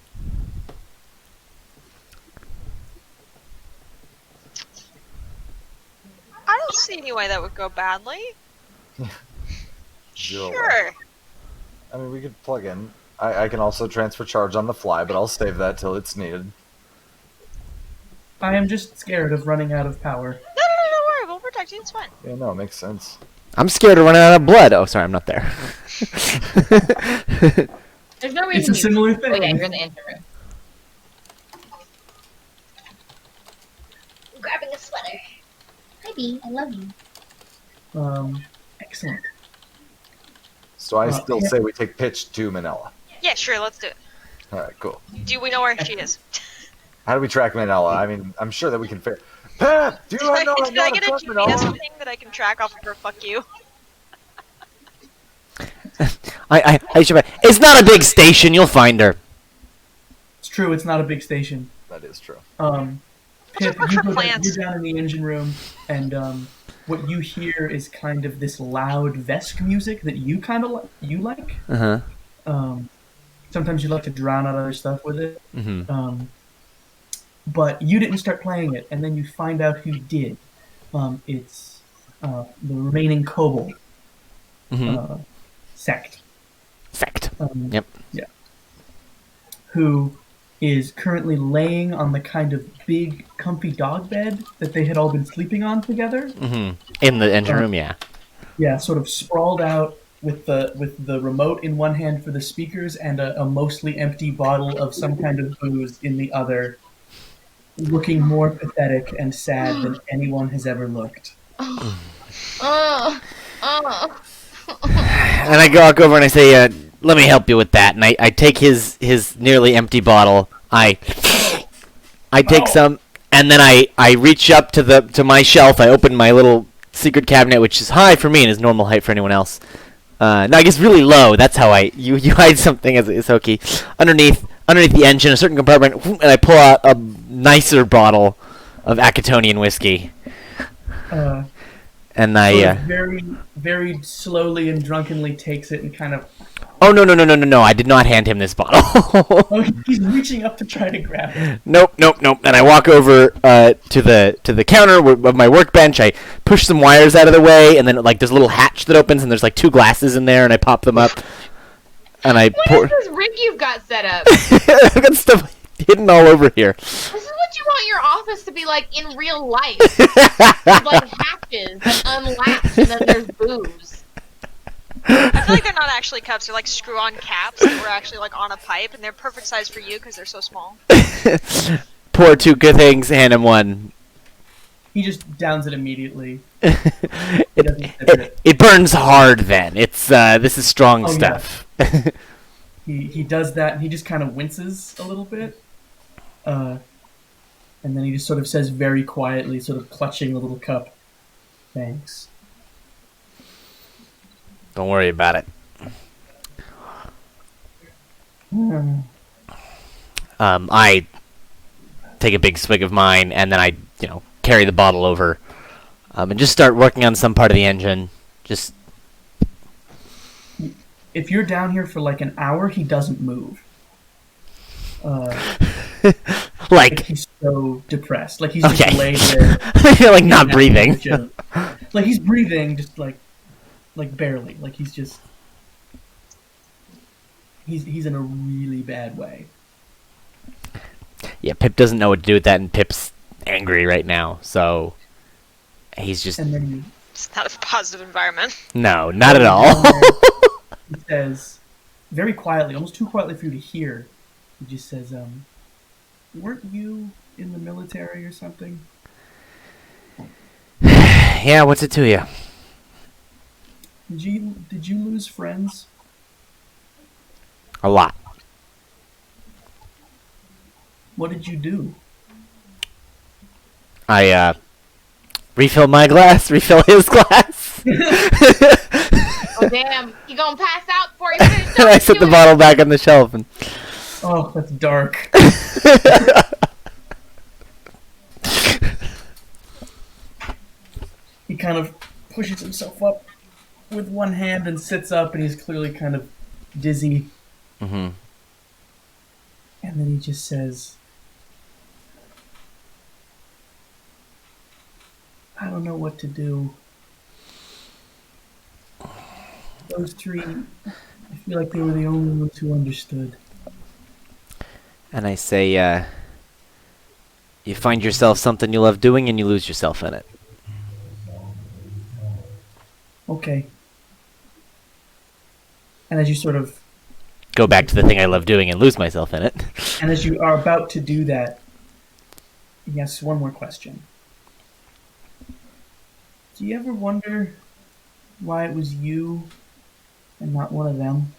I don't see any way that would go badly. Zero way. Sure. I mean, we could plug in. I can also transfer charge on the fly, but I'll save that till it's needed. I am just scared of running out of power. No, don't worry. We'll protect you. It's fine. Yeah, no, it makes sense. I'm scared of running out of blood. Oh, sorry, I'm not there. There's no It's reason a similar Oh yeah, thing. you're in the engine room. I'm grabbing a sweater. Hi, Bee. I love you. Excellent. So I Uh, still yeah. say we take Pitch to Manila. Yeah, sure. Let's do it. All right, cool. Do we know where she is? How do we track Manila? I mean, I'm sure that we can figure. Pat, do Did you I, know did I get a track GPS Manila? thing that I can track off of her? Fuck you. I should. It's not a big station. You'll find her. It's true. It's not a big station. That is true. Pip, work for plants. you're down in the engine room, and what you hear is kind of this loud Vesk music that you kind of you like. Sometimes you like to drown out other stuff with it. But you didn't start playing it, and then you find out who did. It's the remaining kobold sect. Sect. Yep. Yeah. Who is currently laying on the kind of big, comfy dog bed that they had all been sleeping on together. In the engine room, yeah. Yeah, sort of sprawled out with the remote in one hand for the speakers and a mostly empty bottle of some kind of booze in the other, looking more pathetic and sad than anyone has ever looked. And I walk over and I say, "Let me help you with that." And I take his nearly empty bottle. I take some, and then I reach up to my shelf. I open my little secret cabinet, which is high for me and is normal height for anyone else. No, I guess really low. That's how you hide something as Isoki underneath the engine, a certain compartment, and I pull out a nicer bottle of Acatonian whiskey. And I very, very slowly and drunkenly takes it and kind of. Oh no! I did not hand him this bottle. Oh, he's reaching up to try to grab it. Nope. And I walk over to the counter of my workbench. I push some wires out of the way, and then like there's a little hatch that opens, and there's like 2 glasses in there, and I pop them up. And I pour. What is this rig you've got set up? I've got stuff hidden all over here. This is what you want your office to be like in real life. With, like hatches that unlatch, and then there's booze. I feel like they're not actually cups. They're like screw-on caps that were actually like on a pipe, and they're perfect size for you because they're so small. Pour 2 good things, hand him one. He just downs it immediately. It burns hard. Then it's this is strong stuff. Yeah. He does that, and he just kind of winces a little bit, and then he just sort of says very quietly, sort of clutching the little cup, "Thanks." Don't worry about it. I take a big swig of mine, and then I, carry the bottle over, and just start working on some part of the engine. Just if you're down here for like an hour, he doesn't move. Like he's so depressed. Like he's just laid there. Like not breathing. Like he's breathing, just like barely. Like he's just he's in a really bad way. Yeah, Pip doesn't know what to do with that, and Pip's angry right now, so he's just. And then it's not a positive environment. No, not at all. He says, very quietly, almost too quietly for you to hear. He just says, "Weren't you in the military or something?" Yeah, what's it to you? Did you lose friends? A lot. What did you do? I refill my glass, refill his glass. Oh damn! You gonna pass out before you finish? And I set the bottle back on the shelf. And oh, that's dark. He kind of pushes himself up with one hand and sits up, and he's clearly kind of dizzy. Mm-hmm. And then he just says, "I don't know what to do. Those 3, I feel like they were the only ones who understood." And I say, you find yourself something you love doing, and you lose yourself in it. Okay. And as you sort of go back to the thing I love doing and lose myself in it. And as you are about to do that, yes, one more question. Do you ever wonder why it was you and not one of them?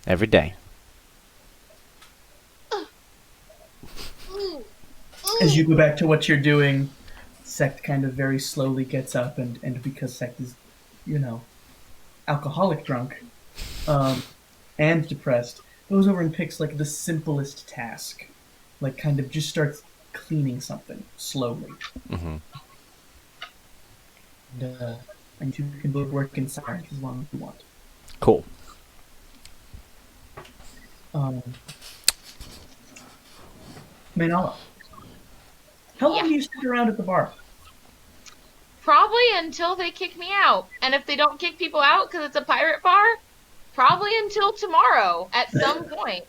Every day. As you go back to what you're doing, Sect kind of very slowly gets up, and because Sect is, alcoholic drunk, and depressed, goes over and picks like the simplest task, like kind of just starts cleaning something slowly. Mm-hmm. And you can both work in silence as long as you want. Cool. Maynala, how long do you stick around at the bar? Probably until they kick me out. And if they don't kick people out because it's a pirate bar, probably until tomorrow at some point.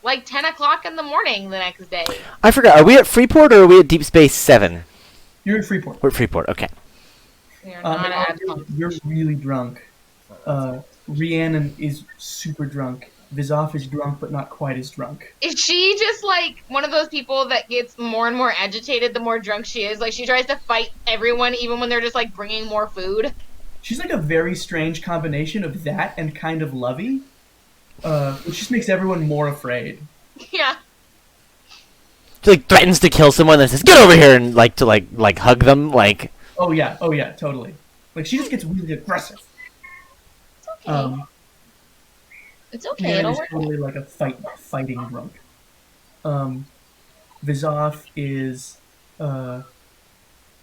Like 10 o'clock in the morning the next day. I forgot. Are we at Freeport or are we at Deep Space 7? You're at Freeport. We're at Freeport. Okay. You're not at You're really drunk. Rhiannon is super drunk. Vizov is drunk, but not quite as drunk. Is she just like one of those people that gets more and more agitated the more drunk she is? Like she tries to fight everyone even when they're just like bringing more food? She's like a very strange combination of that and kind of lovey, which just makes everyone more afraid. Yeah. She like threatens to kill someone and says, "Get over here!" and like to like hug them. Like. Oh yeah, totally. Like she just gets really aggressive. It's okay. It's okay. Rhiannon It'll is work. totally like a fighting drunk. Vizov is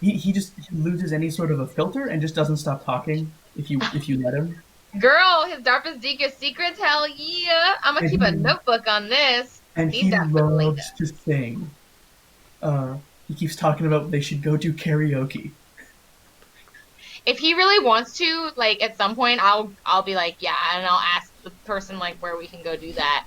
he loses any sort of a filter and just doesn't stop talking if you let him. Girl, his darkest deepest secrets, hell yeah. I'm gonna keep a notebook on this. And Need he that for later. loves to sing. He keeps talking about they should go do karaoke. If he really wants to, like at some point I'll be like, yeah, and I'll ask the person like where we can go do that.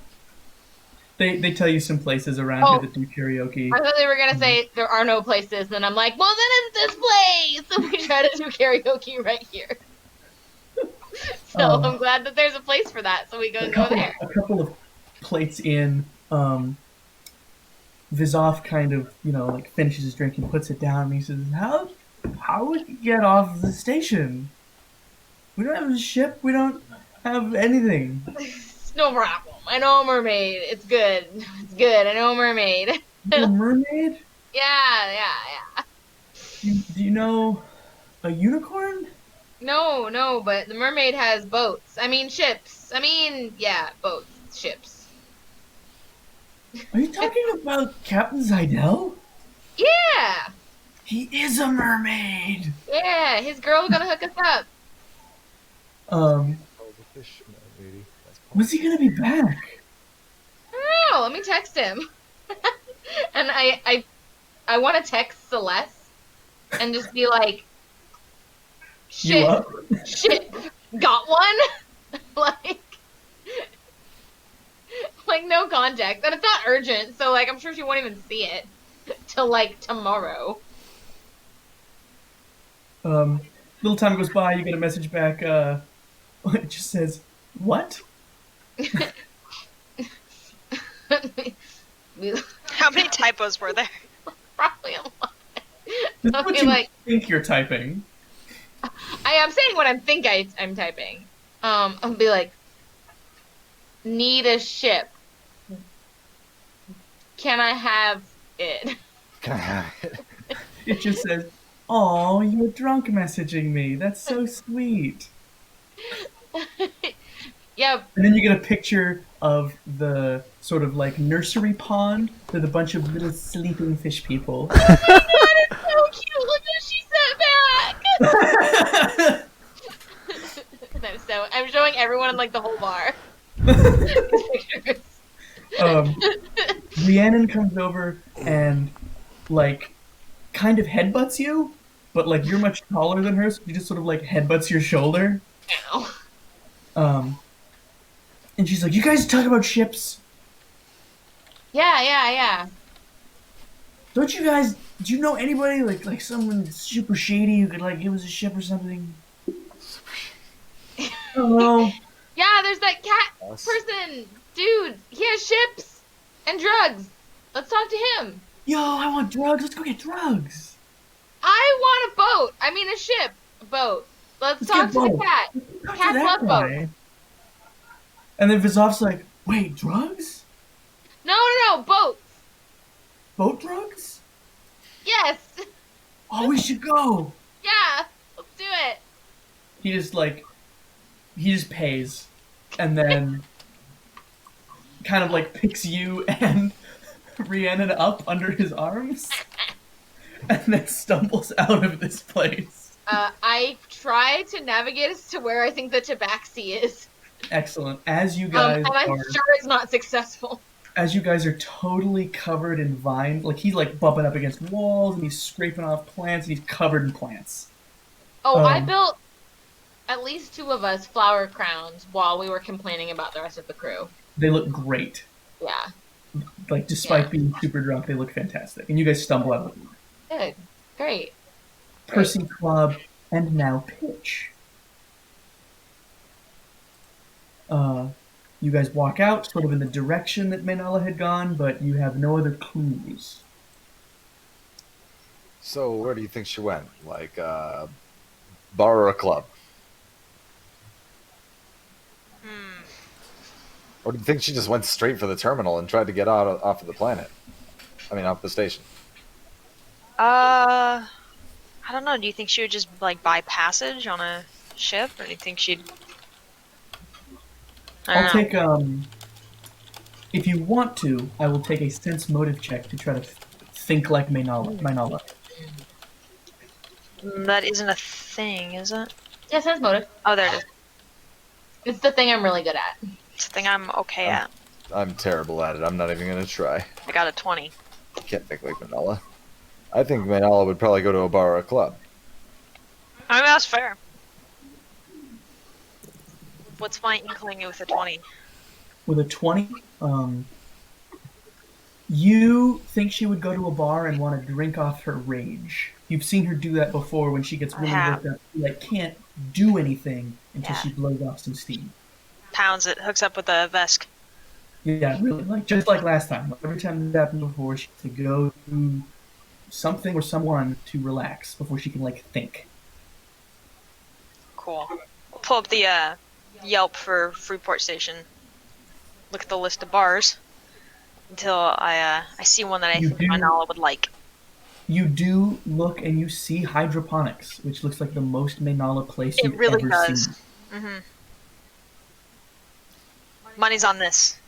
They tell you some places around here that do karaoke. I thought they were gonna say there are no places, and I'm like, well then it's this place, and we try to do karaoke right here. So I'm glad that there's a place for that, so we go there. A couple of plates in, Vizov kind of like finishes his drink and puts it down, and he says, How would we get off the station? We don't have a ship. We don't have anything. It's no problem. I know a mermaid. It's good. It's good. I know a mermaid. A mermaid? Yeah. Do you know a unicorn? No, but the mermaid has boats. I mean, ships. Boats. Ships. Are you talking about Captain Zidell? Yeah! He is a mermaid! Yeah, his girl's gonna hook us up. Was he gonna be back? I don't know. Let me text him. And I want to text Celeste and just be like, You up? shit, got one? like no context. And it's not urgent, so like I'm sure she won't even see it till like tomorrow. Little time goes by, you get a message back, it just says, what? How many typos were there? Probably a lot. This is I'll what be you like, think you're typing. I am saying what I'm typing. I'll be like, need a ship. Can I have it? Can I have it? It just says, "Oh, you're drunk messaging me. That's so sweet." Yep. And then you get a picture of the sort of like nursery pond with a bunch of little sleeping fish people. Oh my god, it's so cute. Look what she sent back. So I'm showing everyone like the whole bar. Pictures. Rhiannon comes over and like kind of headbutts you, but like you're much taller than her, so she just sort of like headbutts your shoulder. Ow. And she's like, "You guys talk about ships? Yeah. Don't you guys? Do you know anybody like someone super shady who could like give us a ship or something?" I don't know. Yeah, there's that cat Us. person. Dude, he has ships and drugs. Let's talk to him. Yo, I want drugs. Let's go get drugs. I want a boat. I mean a ship. A boat. Let's talk get to the both. cat. Talk to Cats that love guy. boats. And then Vizov's like, "Wait, drugs? No, boats. Boat drugs? Yes. Oh, Oh, we should go. Yeah, let's do it. He just pays, and then kind of like picks you and Rhiannon up under his arms, and then stumbles out of this place. I try to navigate us to where I think the tabaxi is. Excellent. As you guys and I'm are, sure it's not successful. as you guys are totally covered in vine, like he's like bumping up against walls and he's scraping off plants and he's covered in plants. Oh, I Um, built at least 2 of us flower crowns while we were complaining about the rest of the crew. They look great. Yeah. Like despite being super drunk, they look fantastic. And you guys stumble out of the Good. Great. Percy Club and now Pitch. You guys walk out sort of in the direction that Maynala had gone, but you have no other clues. So where do you think she went? Like bar or a club? Or do you think she just went straight for the terminal and tried to get off of the planet? I mean, off the station. I don't know. Do you think she would just like buy passage on a ship, or do you think she'd? I I'll don't know. take if you want to, I will take a sense motive check to try to think like Maynala. That isn't a thing, is it? Yeah, sense motive. Oh, there it is. It's the thing I'm really good at. It's a thing I'm okay at. I'm terrible at it. I'm not even going to try. I got a 20. Can't think like Manila. I think Manila would probably go to a bar or a club. I mean, that's fair. What's my inkling with a 20? With a 20, you think she would go to a bar and want to drink off her rage. You've seen her do that before when she gets really have. worked up. She like can't do anything until Yeah. she blows off some steam. Pounds it, hooks up with a Vesk. Yeah, really, like just like last time. Every time that happened before, she has to go to something or someone to relax before she can like think. Cool. I'll pull up the Yelp for Freeport Station. Look at the list of bars until I see one that I You think do- Manala would like. You do look and you see hydroponics, which looks like the most Maynala place It you've really ever does. seen. Money's on this.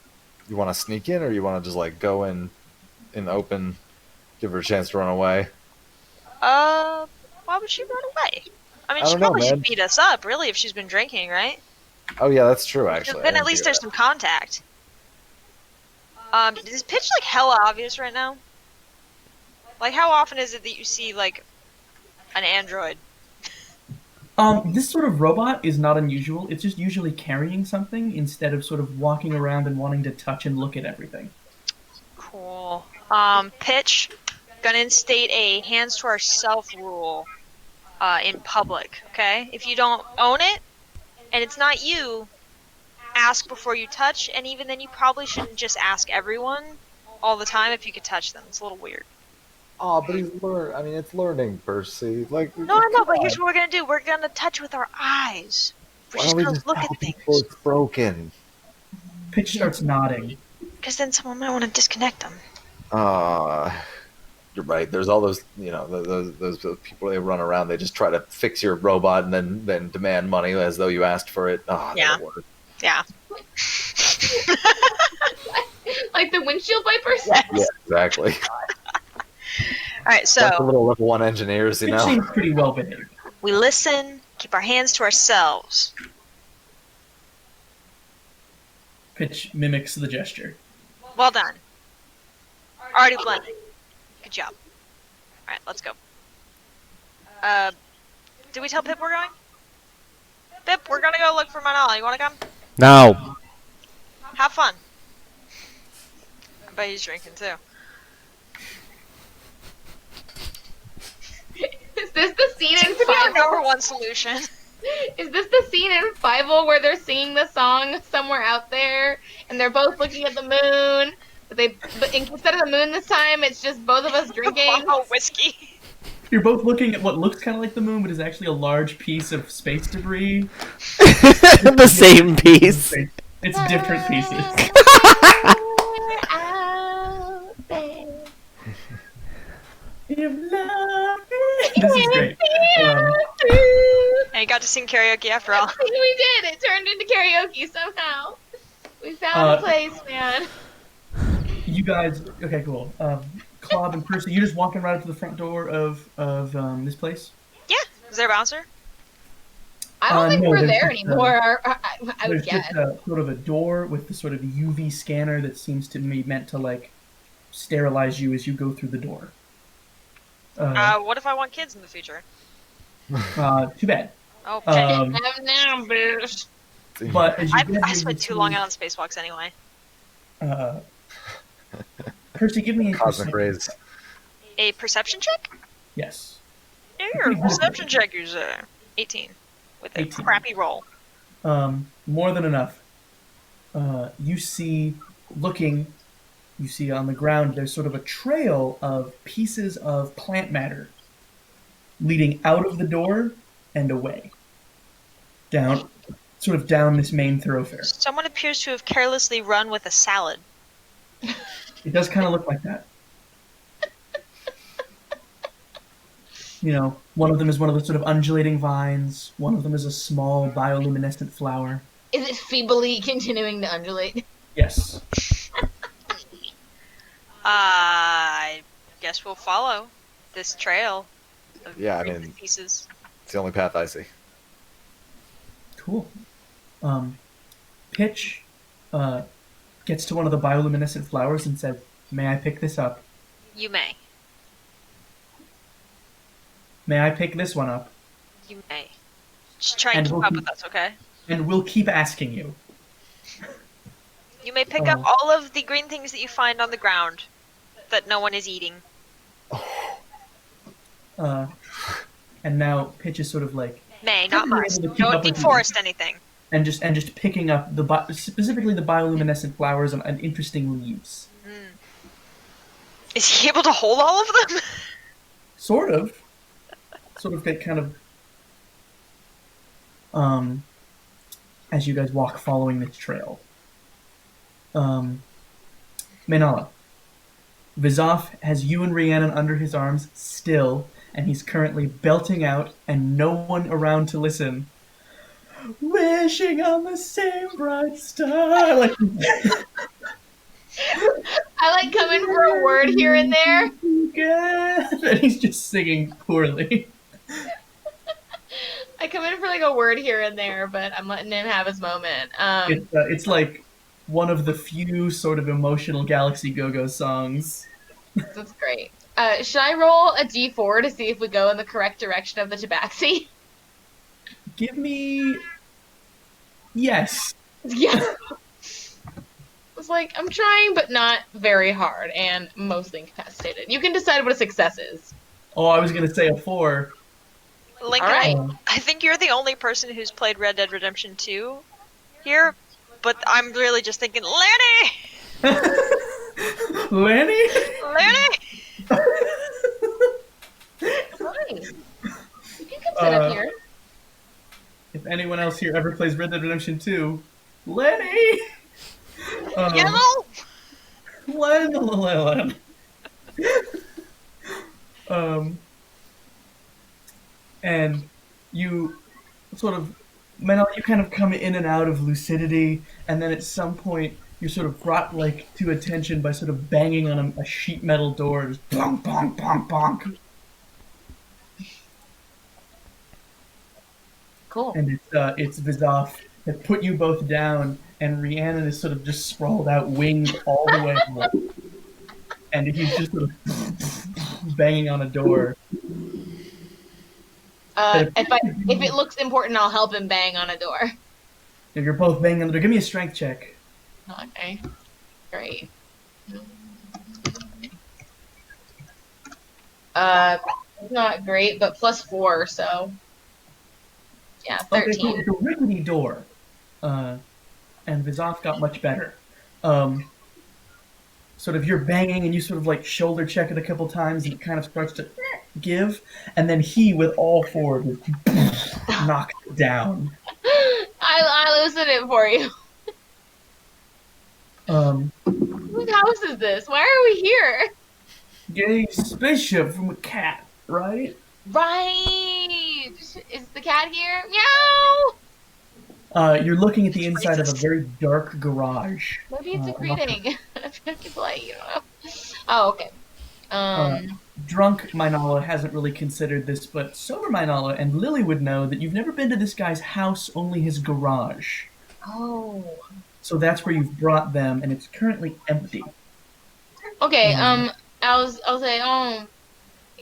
You want to sneak in, or you want to just like go in the open, give her a chance to run away? Why would she run away? I mean, I she don't know, probably should man. beat us up, really, if she's been drinking, right? Oh yeah, that's true. Actually, Then I at didn't least think there's of some contact. Is Pitch like hella obvious right now? Like, how often is it that you see like an android? This sort of robot is not unusual. It's just usually carrying something instead of sort of walking around and wanting to touch and look at everything. Cool. Pitch, gonna instate a hands to ourself rule in public, okay? If you don't own it, and it's not you, ask before you touch, and even then you probably shouldn't just ask everyone all the time if you could touch them. It's a little weird. Oh, but he's I mean, it's learning, Percy. Like, No, I know, but here's what we're gonna do. We're gonna touch with our eyes. We're why just don't we gonna just look tell at people things. it's broken? Pitch starts nodding. Because then someone might want to disconnect them. You're right. There's all those, those people they run around. They just try to fix your robot and then demand money as though you asked for it. Oh, Yeah. that works. Yeah. Like the windshield wipers? Yeah, exactly. Alright, That's the so little level 1 engineers, you Pitch know. seems pretty well behaved. we listen, keep our hands to ourselves. Pitch mimics the gesture. Well done. Already blending. Good job. Alright, let's go. Did we tell Pip we're going? Pip, we're gonna go look for Manala. You wanna come? No. Have fun. I bet he's drinking too. Is this the scene in Could be our number Five? one solution. Is this the scene in Five where they're singing the song somewhere out there and they're both looking at the moon? But instead of the moon this time, it's just both of us drinking. Oh, whiskey. You're both looking at what looks kind of like the moon, but is actually a large piece of space debris. The same piece. It's different pieces. Out there. If love This is great. And you got to sing karaoke after all. We did. It turned into karaoke somehow. We found a place, man. You guys, okay, cool. Clob and Percy, you just walking right up to the front door of this place? Yeah. Is there a bouncer? I don't think no, we're there's there just, anymore. I would There's guess. just sort of a door with the sort of UV scanner that seems to be meant to like sterilize you as you go through the door. What if I want kids in the future? Too bad. Oh, Um, Now, bitch. but as you get here, I you spent too see, long out on spacewalks anyway. Percy, give me a Cosmic rays. A perception check? Yes. Here, perception check, you say. 18. With a 18. crappy roll. More than enough. You see on the ground, there's sort of a trail of pieces of plant matter leading out of the door and away. Down this main thoroughfare. Someone appears to have carelessly run with a salad. It does kind of look like that. You know, one of them is one of the sort of undulating vines. One of them is a small bioluminescent flower. Is it feebly continuing to undulate? Yes. I guess we'll follow this trail of Yeah, I green mean- pieces. It's the only path I see. Cool. Pitch gets to one of the bioluminescent flowers and says, "May I pick this up? You may. May I pick this one up? You may. Just try and And keep we'll up keep- with us, okay? And we'll keep asking you." You may pick up all of the green things that you find on the ground that no one is eating. And now Pitch is sort of like, May, not You're must. able to keep Don't up with deforest anything. and just picking up specifically the bioluminescent flowers and interesting leaves. Is he able to hold all of them? Sort of get kind of as you guys walk following this trail. Menala, Vizov has you and Rhiannon under his arms still, and he's currently belting out, and no one around to listen. Wishing on the same bright star. Like, I like come in for a word here and there. and he's just singing poorly. I come in for like a word here and there, but I'm letting him have his moment. It's like one of the few sort of emotional Galaxy Go-Go songs. That's great. Should I roll a d4 to see if we go in the correct direction of the tabaxi? Give me... Yes. Yeah. It's like, I'm trying, but not very hard, and mostly incapacitated. You can decide what a success is. Oh, I was going to say a 4. Lincoln, All right. I think you're the only person who's played Red Dead Redemption 2 here, but I'm really just thinking, Lanny! Lanny? Lanny! Nice. You can come sit up here. If anyone else here ever plays Red Dead Redemption 2, Lenny! Yellow! Len. And you sort of, Menel, you kind of come in and out of lucidity, and then at some point you're sort of brought like to attention by sort of banging on a sheet metal door, just bonk, bonk, bonk, bonk. Cool. And it's Vizov that put you both down, and Rhiannon is sort of just sprawled out, winged all the way up. And he's just sort of banging on a door. If it looks important, I'll help him bang on a door. You're both banging on the door. Give me a strength check. Okay. Great. Not great, but +4, so yeah, 13. Okay, cool. It's a rickety door. And Vizov got much better. Sort of you're banging and you sort of like shoulder check it a couple times and it kind of starts to give. And then he, with all four, just knocks it down. I loosened it for you. Whose house is this? Why are we here? Get a spaceship from a cat, right? Right. Is the cat here? Meow. You're looking at the It's inside of a racist. very dark garage. Maybe it's a Off the- greeting. It's like, you don't know. Oh, okay. uh, Um. Drunk Minala hasn't really considered this, but sober Minala and Lily would know that you've never been to this guy's house, only his garage. Oh. So that's where you've brought them, and it's currently empty. Okay. Um, I'll say. I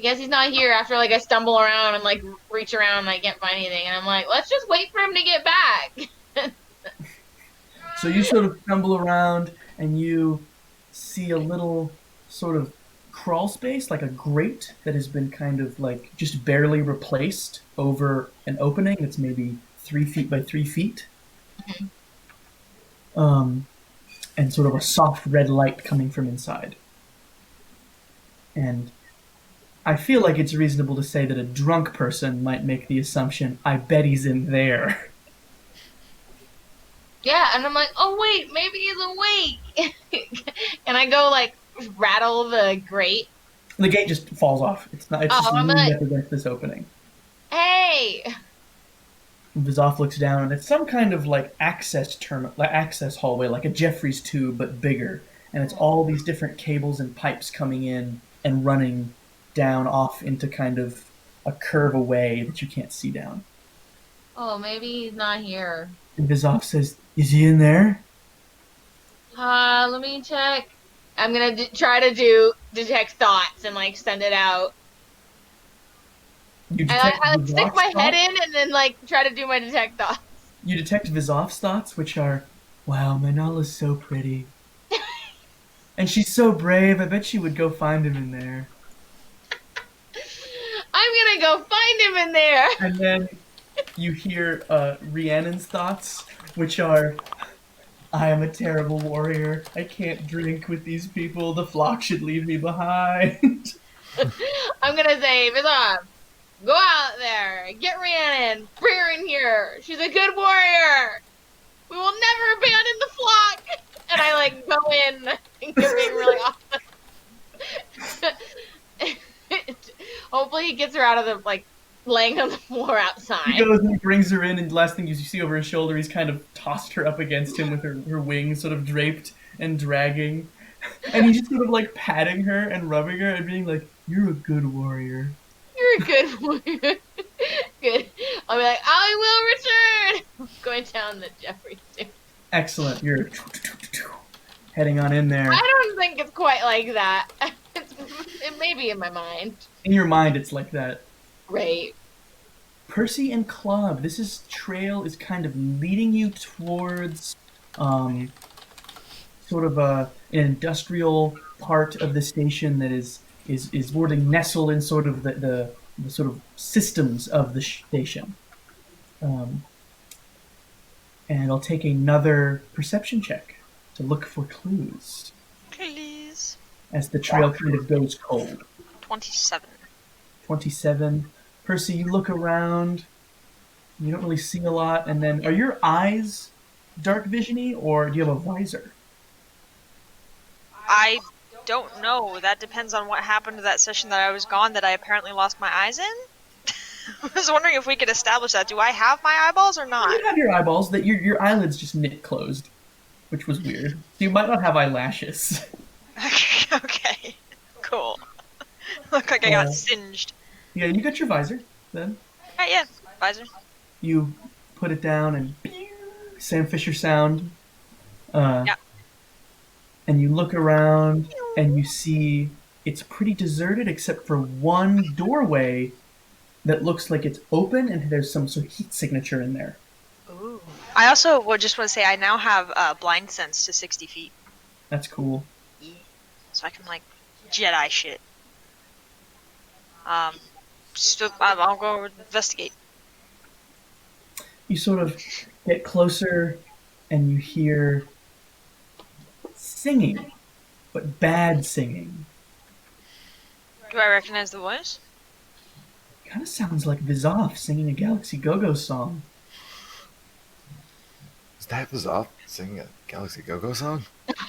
guess he's not here. After like I stumble around and like reach around and I can't find anything, and I'm like, let's just wait for him to get back. So you sort of stumble around and you see a little sort of crawl space, like a grate that has been kind of like just barely replaced over an opening that's maybe 3 feet by 3 feet. Um, and sort of a soft red light coming from inside. And I feel like it's reasonable to say that a drunk person might make the assumption, I bet he's in there. Yeah, and I'm like, oh wait, maybe he's awake. And I go like rattle the grate. The gate just falls off. It's not. It's just Oh, I'm leaned like, up against this opening. hey. Vizoff looks down, and it's some kind of like access hallway, like a Jeffries tube, but bigger. And it's all these different cables and pipes coming in and running down off into kind of a curve away that you can't see down. Oh, maybe he's not here. And Vizoff says, "Is he in there?" Let me check. I'm gonna try to do detect thoughts and like send it out. You And I, detect I like stick Vizoff's my head thoughts. in and then like try to do my detect thoughts. You detect Vizoff's thoughts, which are, "Wow, Manala's so pretty, and she's so brave. I bet she would go find him in there." I'm gonna go find him in there. And then you hear Rhiannon's thoughts, which are, "I am a terrible warrior. I can't drink with these people. The flock should leave me behind." I'm gonna say, Vizon, go out there, get Rhiannon, bring her in here. She's a good warrior. We will never abandon the flock. And I like go in and get being really awesome. Hopefully he gets her out of the like laying on the floor He outside. goes and he brings her in, and the last thing you see over his shoulder, he's kind of tossed her up against him with her wings sort of draped and dragging. And he's just sort of like patting her and rubbing her and being like, "You're a good warrior." You're a good warrior. Good. I'll be like, I will return. Going down the Jeffrey stairs. Excellent. You're heading on in there. I don't think it's quite like that. It may be in my mind. In your mind, it's like that. Right. Percy and Claude, trail is kind of leading you towards sort of an industrial part of the station that is sort of nestled in sort of the sort of systems of the station. Um, and I'll take another perception check to look for clues Please. as the trail kind of goes cold. 27. 27. Percy, you look around. You don't really see a lot. And then, are your eyes dark visiony, or do you have a visor? I don't know. That depends on what happened to that session that I was gone that I apparently lost my eyes in. I was wondering if we could establish that. Do I have my eyeballs or not? You have your eyeballs. That your eyelids just knit closed, which was weird. So you might not have eyelashes. Okay. Cool. Look like I got Uh, singed. Yeah, you got your visor. Then Alright, yeah. Visor. you put it down and Sam Fisher sound. Yeah. And you look around and you see it's pretty deserted except for one doorway that looks like it's open and there's some sort of heat signature in there. Ooh. I also just want to say I now have blind sense to 60 feet. That's cool. So I can, like, Jedi shit. I'll go investigate. You sort of get closer and you hear singing, but bad singing. Do I recognize the voice? Kind of sounds like Vizoff singing a Galaxy Go-Go song. Is that Vizoff singing a Galaxy Go-Go song?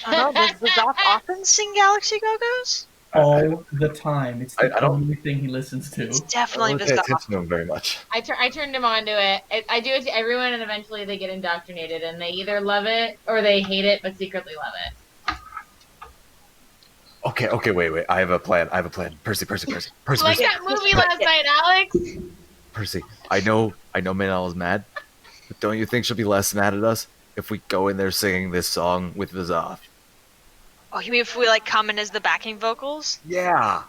I don't know. Does Doc often sing Galaxy Go-Go's? all the time. It's the I don't- only thing he listens to. It's I definitely don't really pay bizarre. attention to him very much. I turned him onto it. I do it to everyone, and eventually they get indoctrinated, and they either love it or they hate it, but secretly love it. Okay, wait. I have a plan. Percy. Like that movie last night, Alex. Percy. I know Manel is mad, but don't you think she'll be less mad at us if we go in there singing this song with Vizav? Oh, you mean if we like come in as the backing vocals? Yeah.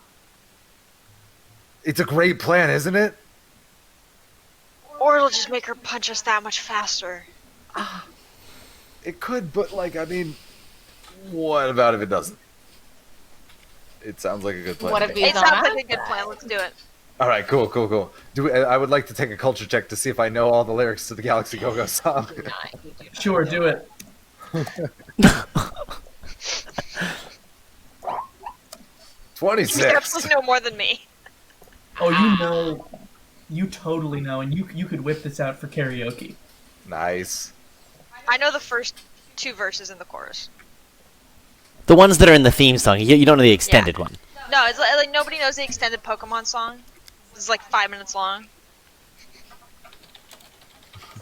It's a great plan, isn't it? Or it'll just make her punch us that much faster. It could, but like, I mean, what about if it doesn't? It sounds like a good plan. What to if me. he- It sounds like a good plan. Let's do it. All right, cool. I would like to take a culture check to see if I know all the lyrics to the Galaxy Go-Go song. Sure, do it. 26. You're supposed to know more than me. Oh, you totally know, and you could whip this out for karaoke. Nice. I know the first 2 verses in the chorus. The ones that are in the theme song. You don't know the extended one. No, it's like nobody knows the extended Pokemon song. It's like 5 minutes long.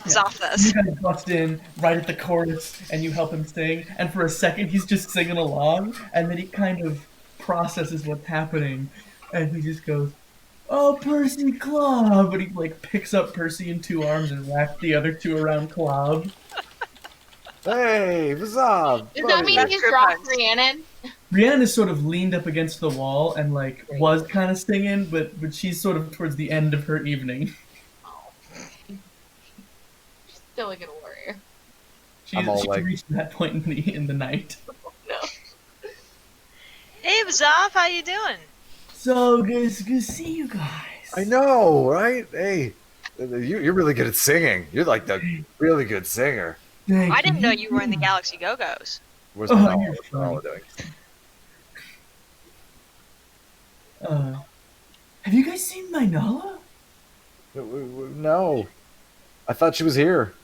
It's off You this. guys bust in right at the chorus, and you help him sing, and for a second he's just singing along, and then he kind of processes what's happening, and he just goes, "Oh, Percy Club!" And he like picks up Percy in 2 arms and wraps the other 2 around Club. Hey, Vizav. Does that mean That's he's good dropped puns. Rhiannon? Rhiannon is sort of leaned up against the wall and like was kind of singing, but she's sort of towards the end of her evening. Still a good warrior. I'm all She's like- reached that point in the night. No. Hey, Zav, how you doing? So good to see you guys. I know, right? Hey, you're really good at singing. You're like the really good singer. Thank I didn't know you were in the Galaxy Go-Go's. Where's Oh, Manala? you're What's Manala doing? Have you guys seen my Nala? No. I thought she was here.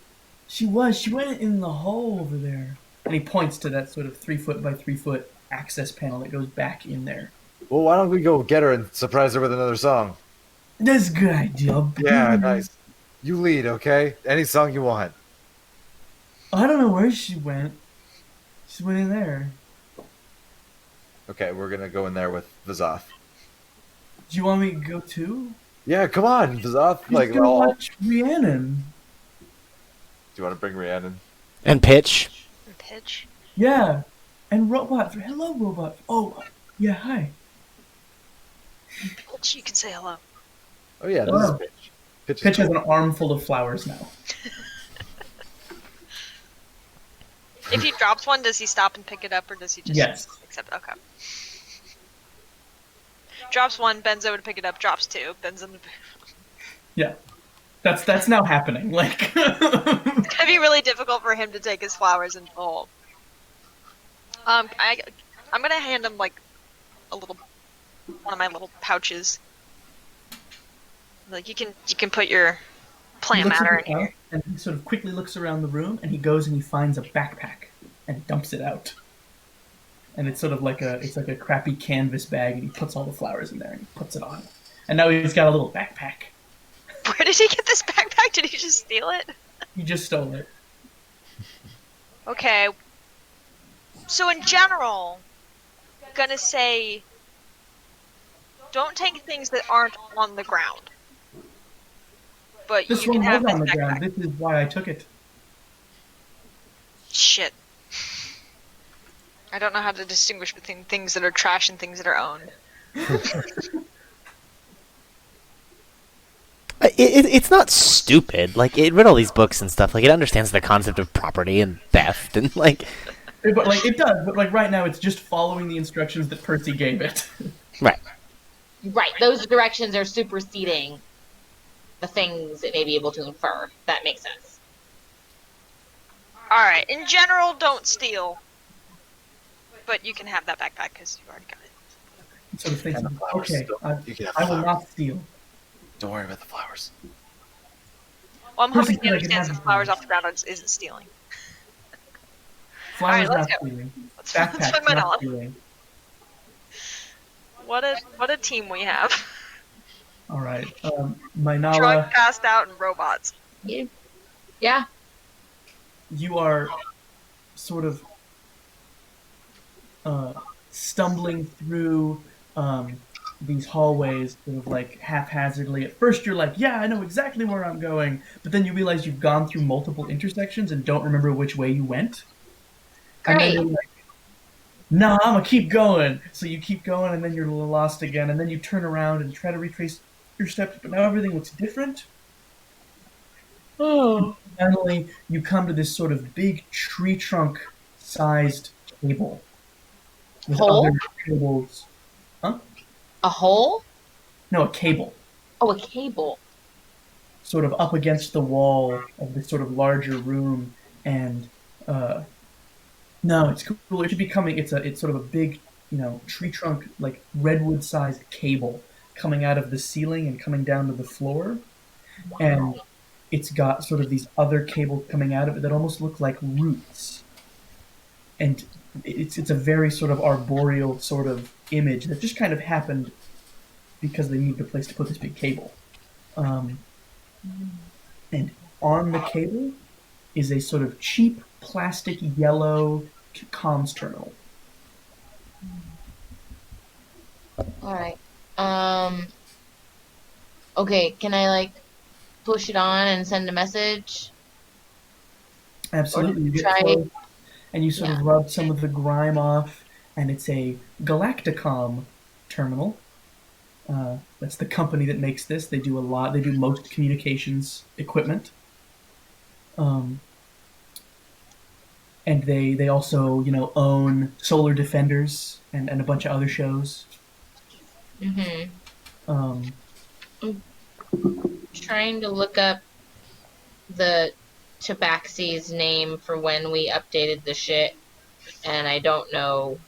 She went in the hole over there. And he points to that sort of 3-foot by 3-foot access panel that goes back in there. Well, why don't we go get her and surprise her with another song? That's a good idea. Yeah, nice. You lead, okay? Any song you want. I don't know where she went. She went in there. Okay, we're gonna go in there with Vizav. Do you want me to go too? Yeah, come on, Vizav. He's Like, gonna do watch Rhiannon. you want to bring Rhiannon? And pitch. And Pitch. Yeah. And Robot. Hello, Robot. Oh, yeah, hi. Pitch, you can say hello. Oh yeah, this Oh. is Pitch. Pitch, is Pitch has cool. an armful of flowers now. If he drops one, does he stop and pick it up, or does he just Yes. accept? Okay. Drops 1, bends over to pick it up. Drops 2, bends over. Yeah. That's now happening. Like It's gonna be really difficult for him to take his flowers and pull. I'm gonna hand him like a little, one of my little pouches. Like you can put your he plant looks at matter the in here. house, and he sort of quickly looks around the room, and he goes and he finds a backpack and dumps it out. And it's sort of like a crappy canvas bag, and he puts all the flowers in there and he puts it on. And now he's got a little backpack. Where did he get this backpack? Did he just steal it? He just stole it. Okay. So in general, gonna say, don't take things that aren't on the ground. But This you can one have was this on the ground. backpack. This is why I took it. Shit. I don't know how to distinguish between things that are trash and things that are owned. It's not stupid. Like, it read all these books and stuff. Like, it understands the concept of property and theft and, like... But like it does. But like right now, it's just following the instructions that Percy gave it. Right. Right, those directions are superseding the things it may be able to infer. That makes sense. Alright, in general, don't steal. But you can have that backpack because you already got it. Sort of thinks, And the flowers. okay, You can have I will flowers. not steal. Don't worry about the flowers. Well, I'm Percy hoping he said I could understands have that the flowers flowers. off the ground isn't stealing. Flowers Alright, let's not go. stealing. Let's Backpacks find my not knowledge. stealing. What a team we have. All right. Drug Mainala, passed out and robots. Yeah. you are sort of stumbling through these hallways, sort of like haphazardly. At first, you're like, "Yeah, I know exactly where I'm going," but then you realize you've gone through multiple intersections and don't remember which way you went. And then Great. you're like, "Nah, I'm gonna keep going." So you keep going, and then you're lost again, and then you turn around and try to retrace your steps, but now everything looks different. Oh. Finally, you come to this sort of big tree trunk sized cable with Hole? other cables. Huh? A hole? No, a cable. Oh, a cable. Sort of up against the wall of this sort of larger room, and no, it's cool. It should be coming. It's sort of a big, tree trunk like redwood sized cable coming out of the ceiling and coming down to the floor, and it's got sort of these other cables coming out of it that almost look like roots, and it's a very sort of arboreal sort of image that just kind of happened because they needed a place to put this big cable. Um, and on the cable is a sort of cheap plastic yellow comms terminal. All right. Okay, can I like push it on and send a message? Absolutely, you get try- close and you sort Yeah. of rub some of the grime off, and it's a Galacticom terminal. That's the company that makes this. They do a lot. They do most communications equipment. And they also own Solar Defenders and a bunch of other shows. Mm-hmm. Um, Trying to look up the Tabaxi's name for when we updated the shit, and I don't know.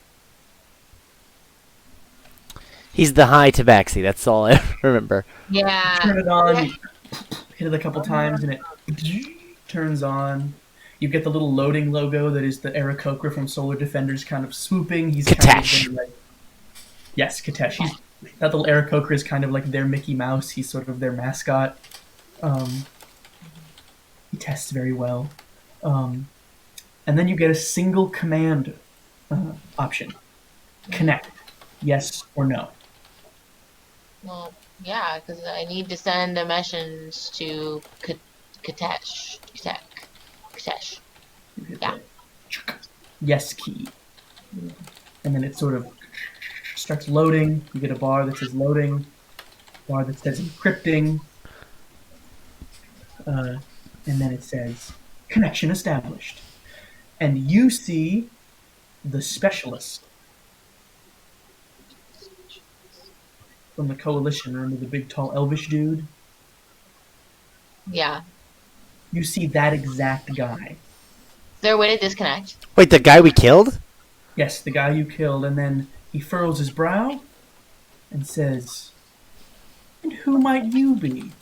He's the high tabaxi. That's all I remember. Yeah. turn it on. Yeah. You hit it a couple times, and it turns on. You get the little loading logo that is the Aarakocra from Solar Defenders kind of swooping. He's kind Katesh. of like, yes, Katesh. That little Aarakocra is kind of like their Mickey Mouse. He's sort of their mascot. He tests very well. And then you get a single command option. Connect. Yes or no. Well, yeah, because I need to send a message to Katesh. Katesh. You hit Yeah. the yes key. And then it sort of starts loading. You get a bar that says loading, bar that says encrypting, and then it says connection established. And you see the specialist from the coalition. Remember the big, tall, elvish dude? Yeah. You see that exact guy. Is there a way to disconnect? Wait, the guy we killed? Yes, the guy you killed. And then he furrows his brow and says, "And who might you be?"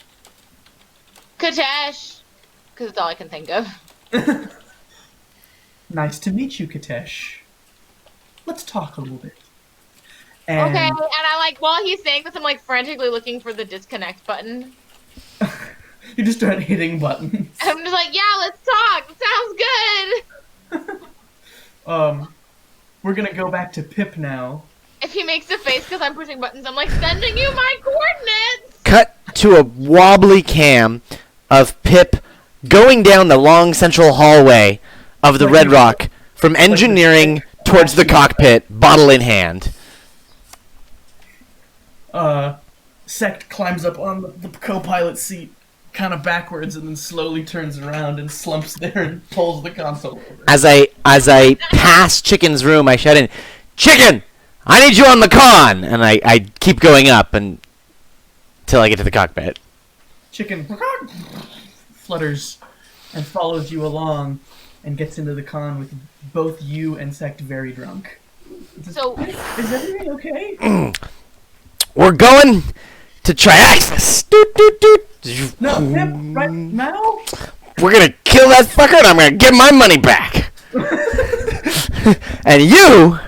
Katesh! Because it's all I can think of. Nice to meet you, Katesh. Let's talk a little bit. And Okay, and I like, while he's saying this, I'm like frantically looking for the disconnect button. you just start hitting buttons. I'm just like, yeah, let's talk. Sounds good. We're gonna go back to Pip now. If he makes a face because I'm pushing buttons, I'm like, sending you my coordinates. Cut to a wobbly cam of Pip going down the long central hallway of the Red Rock from engineering towards the cockpit, bottle in hand. Sect climbs up on the co-pilot seat, kind of backwards, and then slowly turns around and slumps there and pulls the console over. As I pass Chicken's room, I shout in, "Chicken, I need you on the con!" And I keep going up until I get to the cockpit. Chicken flutters and follows you along and gets into the con with both you and Sect very drunk. So, Is everything okay? We're going to Triaxis. Doot, doot, doot. No, Pip, right now? We're gonna kill that fucker, and I'm gonna get my money back. And you,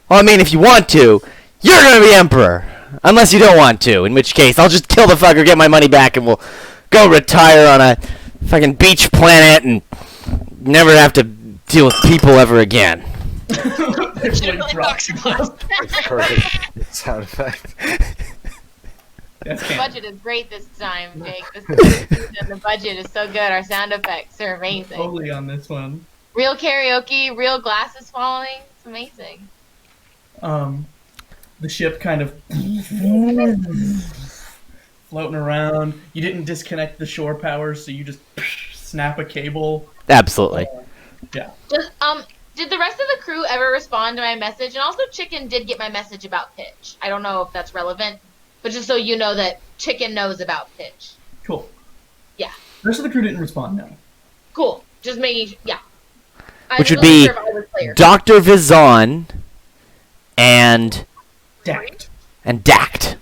well, I mean, if you want to, You're gonna be emperor, unless you don't want to. In which case, I'll just kill the fucker, get my money back, and we'll go retire on a fucking beach planet and never have to deal with people ever again. Legitimately knocks your glass. It's perfect sound effect. That's The canon. budget is great this time, Jake. The budget is so good. Our sound effects are amazing. Totally on this one. Real karaoke, real glasses falling. It's amazing. The ship kind of floating around. You didn't disconnect the shore power, so you just snap a cable. Absolutely. Yeah. Just did the rest of the crew ever respond to my message? And also, Chicken did get my message about Pitch. I don't know if that's relevant, but just so you know that Chicken knows about Pitch. Cool. Yeah. The rest of the crew didn't respond, no. Cool. Just making yeah. I Which would wasn't be sure if I was clear. Dr. Vizon and Dact. Dact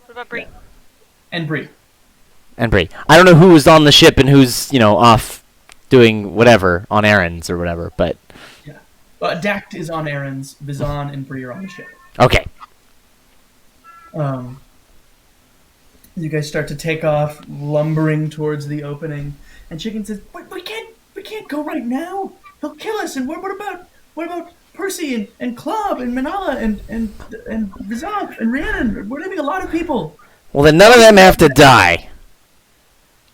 What about Bree? And Bree. and Bree. I don't know who was on the ship and who's off doing whatever on errands or whatever, but Dact is on errands. Vizan and Bree are on the ship. okay. You guys start to take off, lumbering towards the opening, and Chicken says, "We can't go right now. He'll kill us. And what about Percy and Club and Manala and Vizan and Rhiannon? We're leaving a lot of people." Well, then none of them have to die.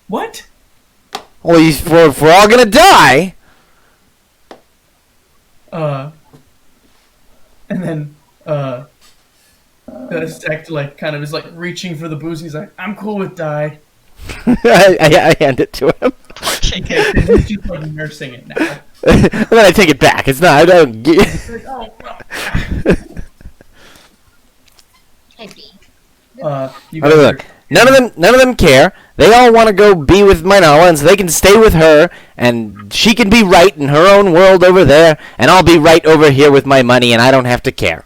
What? Well, if we're all gonna die. And then Stack kind of is reaching for the booze. And he's like, "I'm cool with die." I hand it to him. Poor Chicken. Okay, and he's just nursing it now. And then I take it back. It's not. I don't. He's like, "Oh, no." I see. You Okay, guys are- look. None of them care. They all want to go be with Minala, and so they can stay with her, and she can be right in her own world over there, and I'll be right over here with my money, and I don't have to care.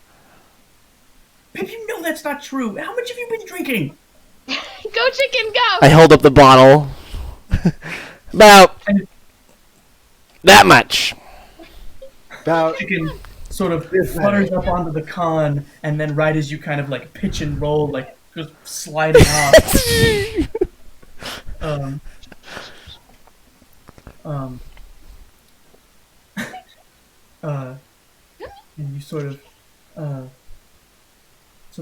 Pip, you know that's not true. How much have you been drinking? Go Chicken, go! I hold up the bottle. About that much. About Chicken sort of flutters up onto the con, and then right as you kind of pitch and roll, just sliding off. And you sort of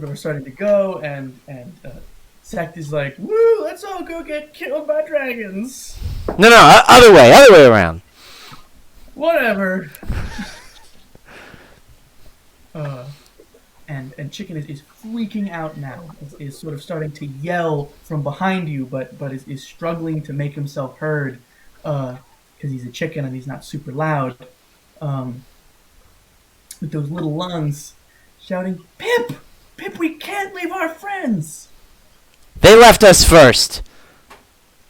are starting to go, and Sect is like, "Woo! Let's all go get killed by dragons." No, other way around. Whatever. And Chicken is freaking out now. Is sort of starting to yell from behind you, but is struggling to make himself heard because he's a chicken and he's not super loud. With those little lungs, shouting, "Pip! Pip! We can't leave our friends!" They left us first.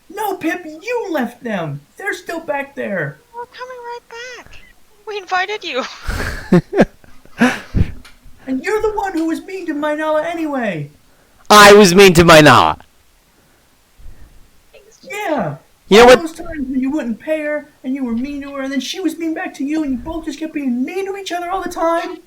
"No, Pip! You left them! They're still back there!" We're coming right back. We invited you. "And you're the one who was mean to Minala anyway!" I was mean to Minala. "Yeah! You know All what? those times when you wouldn't pay her, and you were mean to her, and then she was mean back to you, and you both just kept being mean to each other all the time."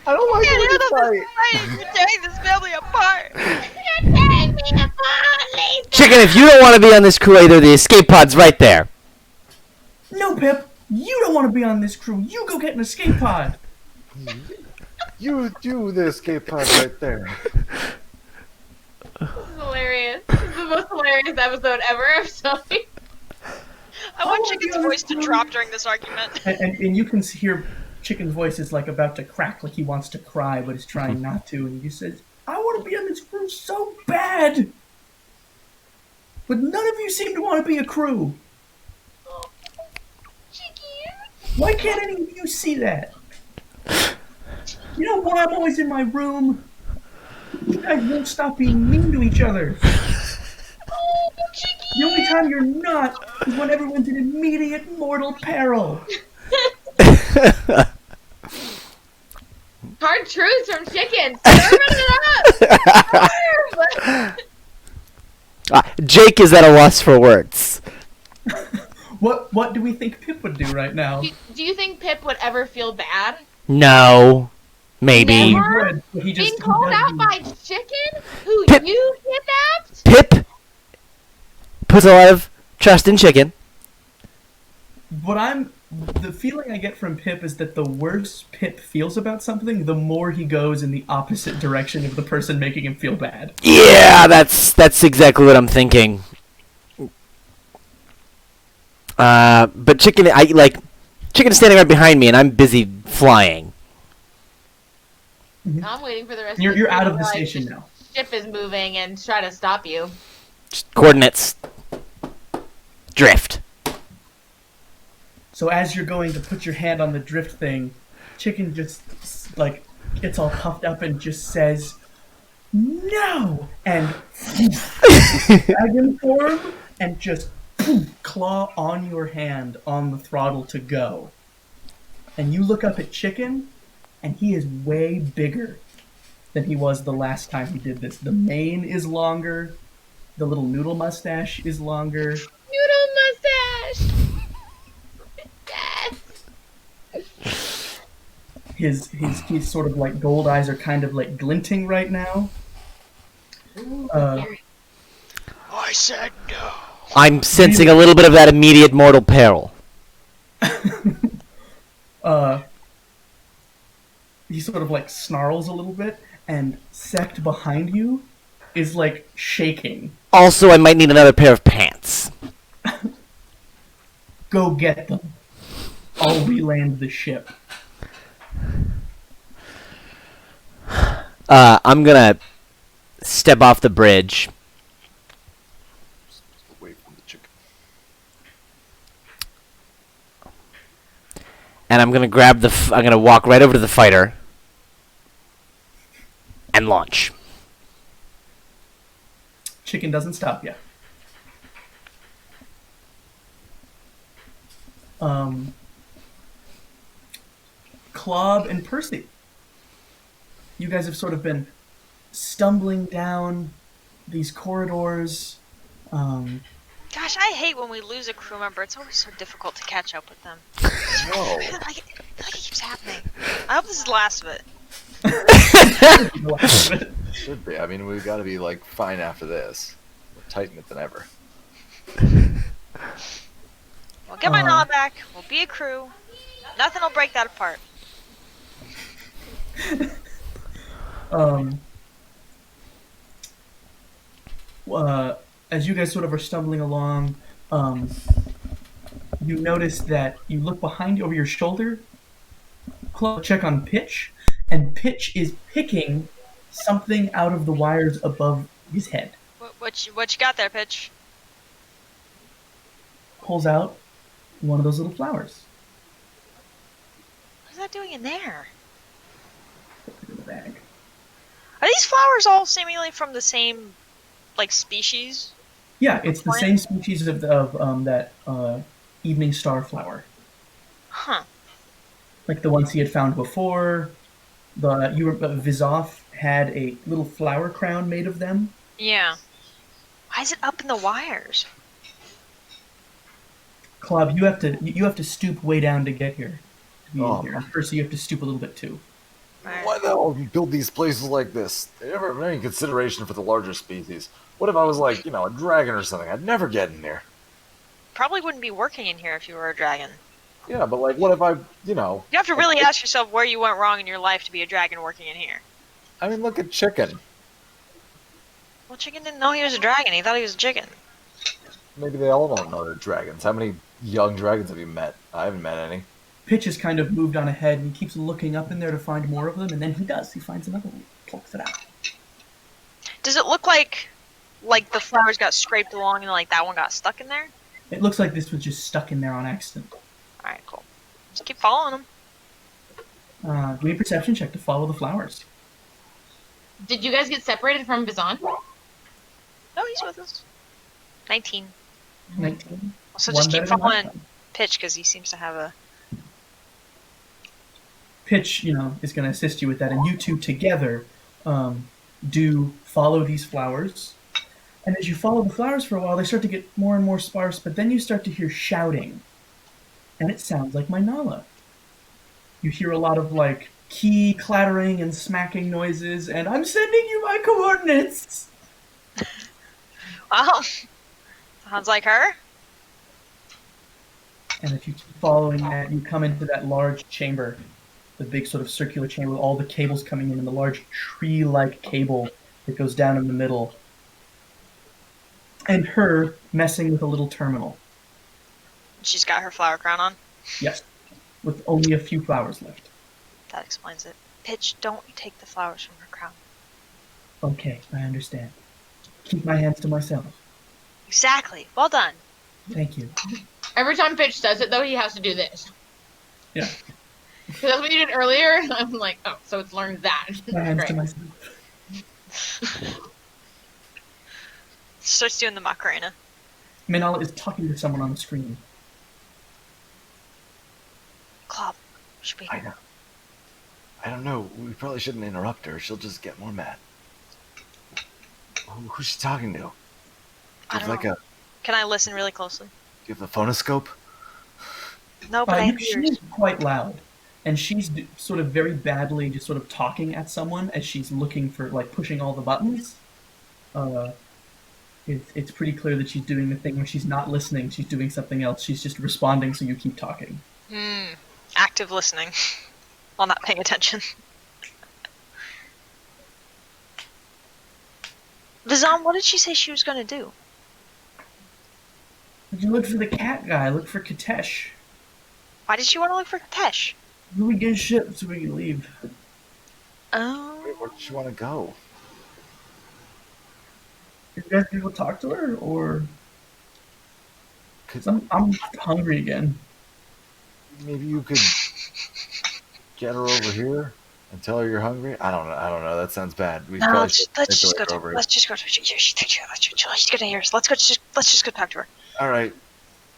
I don't like Can't when you handle fight. this fight. You're tearing this family apart. You're tearing me apart, Lisa! Chicken, if you don't want to be on this crew either, the escape pod's right there. "No, Pip! You don't want to be on this crew! You go get an escape pod!" You do the escape pod right there. This is hilarious. This is the most hilarious episode ever. I'm sorry. I want Chicken's voice to drop during this argument. And you can hear Chicken's voice is about to crack, like he wants to cry, but is trying not to. And he says, "I want to be on this crew so bad! But none of you seem to want to be a crew. Chicken. Why can't any of you see that? You know why I'm always in my room? You guys won't stop being mean to each other. Oh, Chicken. The only time you're not is when everyone's in immediate mortal peril." Hard truths from Chicken. Stir it up. Jake is at a loss for words. What do we think Pip would do right now? Do you think Pip would ever feel bad? No. Maybe. Never? would, but he Being he called does out do- by chicken who Pip. you kidnapped? Pip puts a lot of trust in chicken. The feeling I get from Pip is that the worse Pip feels about something, the more he goes in the opposite direction of the person making him feel bad. Yeah, that's exactly what I'm thinking. But chicken, chicken is standing right behind me, and I'm busy flying. I'm waiting for the rest You're of the out crew of the to, station just- now. Ship is moving and try to stop you. Just coordinates. Drift. So as you're going to put your hand on the drift thing, Chicken just like gets all puffed up and just says, "No!" and dragon form and just claw on your hand on the throttle to go. And you look up at Chicken, and he is way bigger than he was the last time he did this. The mane is longer. The little noodle mustache is longer. Noodle mustache! Yes! His sort of like gold eyes are kind of like glinting right now. I said no. I'm sensing a little bit of that immediate mortal peril. He sort of like snarls a little bit, and Sect behind you is like shaking. Also, I might need another pair of pants. Go get them. I'll re-land the ship. I'm gonna step off the bridge. Away from the chicken. And I'm gonna grab I'm gonna walk right over to the fighter and launch. Chicken doesn't stop you. Clob and Percy, you guys have sort of been stumbling down these corridors. Gosh, I hate when we lose a crew member. It's always so difficult to catch up with them. No. I feel like it keeps happening. I hope this is the last of it. Should be. I mean, we've got to be like fine after this. We're tighten it than ever. We'll get my nod back. We'll be a crew. Nothing will break that apart. As you guys sort of are stumbling along, you notice that you look behind you over your shoulder, check on Pitch, and Pitch is picking something out of the wires above his head. What you got there, Pitch? Pulls out one of those little flowers. What is that doing in there? Puts it in the bag. Are these flowers all seemingly from the same, like, species? Yeah, it's the Plant? same species of that evening star flower. Huh. Like the ones he had found before. Vizov had a little flower crown made of them. Yeah. Why is it up in the wires? Clob, you have to stoop way down to get here. To be Oh. in here. First, you have to stoop a little bit too. Alright. Why the hell build these places like this? They never have any consideration for the larger species. What if I was like, a dragon or something? I'd never get in there. Probably wouldn't be working in here if you were a dragon. Yeah, but like, what if I, You have to really ask yourself where you went wrong in your life to be a dragon working in here. I mean, look at Chicken. Well, Chicken didn't know he was a dragon. He thought he was a chicken. Maybe they all don't know they're dragons. How many young dragons have you met? I haven't met any. Pitch has kind of moved on ahead and keeps looking up in there to find more of them, and then he does. He finds another one, plucks it out. Does it look like the flowers got scraped along and like that one got stuck in there? It looks like this was just stuck in there on accident. Alright, cool. Just keep following them. Give me a perception check to follow the flowers. Did you guys get separated from Bizon? Oh, he's with us. 19. 19. So One just keep better than last following time. Pitch because he seems to have a. Pitch, is going to assist you with that, and you two together do follow these flowers. And as you follow the flowers for a while, they start to get more and more sparse, but then you start to hear shouting, and it sounds like Minala. You hear a lot of, like, key clattering and smacking noises, and I'm sending you my coordinates. Well, sounds like her. And if you keep following that, you come into that large chamber, the big sort of circular chamber with all the cables coming in, and the large tree-like cable that goes down in the middle, and her messing with a little terminal. She's got her flower crown on. Yes, with only a few flowers left. That explains it. Pitch, don't take the flowers from her crown. Okay, I understand. Keep my hands to myself. Exactly. Well done. Thank you. Every time Pitch does it, though, he has to do this. Yeah, Because that's what you did earlier. I'm like, oh, so it's learned that. my hands to Great. myself. Starts doing the Macarena. Minala is talking to someone on the screen. Club. Should we? I know. I don't know. We probably shouldn't interrupt her. She'll just get more mad. Who's she talking to? I don't know. Can I listen really closely? Do you have the phonoscope? No, but I have She's ears. quite loud, and she's sort of very badly just sort of talking at someone as she's looking for, like, pushing all the buttons. It's pretty clear that she's doing the thing where she's not listening, she's doing something else. She's just responding so you keep talking. Active listening. While not paying attention. Vizan, what did she say she was going to do? You look for the cat guy, look for Katesh. Why did she want to look for Tesh? We get shipped so we can leave. Oh. Wait, where does she want to go? You guys people talk to her, or... Cause I'm hungry again. Maybe you could get her over here and tell her you're hungry. I don't know. That sounds bad. We No, probably let's should just go. over here. Let's just go. She's gonna hear us. Let's just go talk to her. All right.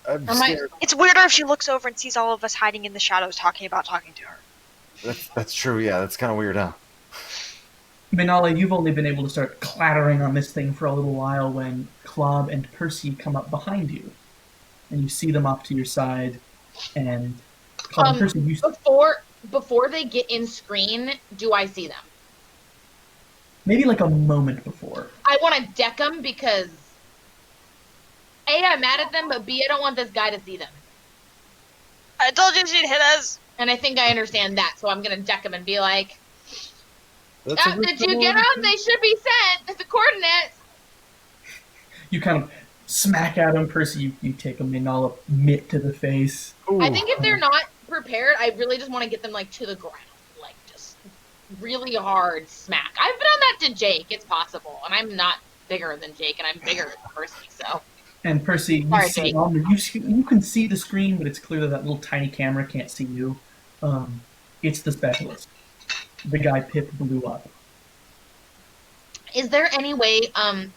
I'm scared. It's weirder if she looks over and sees all of us hiding in the shadows talking to her. That's true. Yeah, that's kind of weird, huh? Minala, you've only been able to start clattering on this thing for a little while when Klob and Percy come up behind you. And you see them off to your side, and Klob and Percy, Before they get in screen, do I see them? maybe like a moment before. I want to deck them because A, I'm mad at them, but B, I don't want this guy to see them. I told you she'd hit us. And I think I understand that, so I'm gonna deck them and be like, That's a did you get them? They should be sent. The coordinates. You kind of smack at him, Percy. You take a Minala mitt to the face. Ooh. I think if they're not prepared, I really just want to get them like to the ground, like just really hard smack. I've done that to Jake. It's possible, and I'm not bigger than Jake, and I'm bigger than Percy. So And Percy, Sorry, Jake. you can see the screen, but it's clear that little tiny camera can't see you. It's the specialist. The guy Pip blew up. is there any way,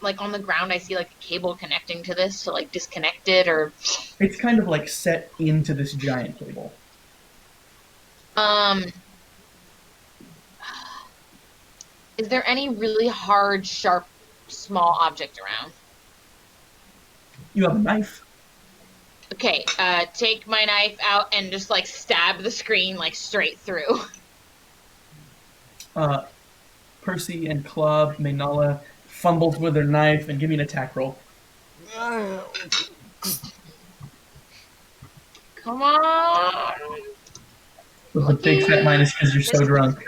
like on the ground, I see like a cable connecting to this to like disconnect it, or It's kind of like set into this giant cable. is there any really hard, sharp, small object around? You have a knife. Okay, take my knife out and just like stab the screen like straight through. Percy and Club, Minala fumbles with their knife and give me an attack roll. Come on. With a big fat minus because you're so drunk.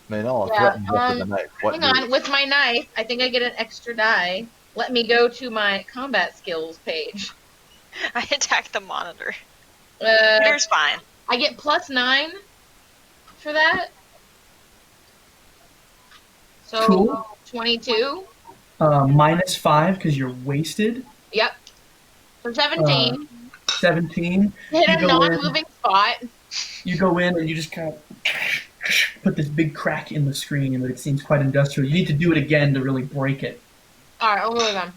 Man, all Yeah, threatened with the knife. What Hang on, with my knife, I think I get an extra die. Let me go to my combat skills page. I attacked the monitor. Uh, Peter's fine. I get +9 for that. So Cool. 22. -5 because you're wasted. Yep. For 17. 17. Hit you a go in. non-moving spot. You go in and you just kind of put this big crack in the screen, but it seems quite industrial. You need to do it again to really break it. Alright, I'll go again.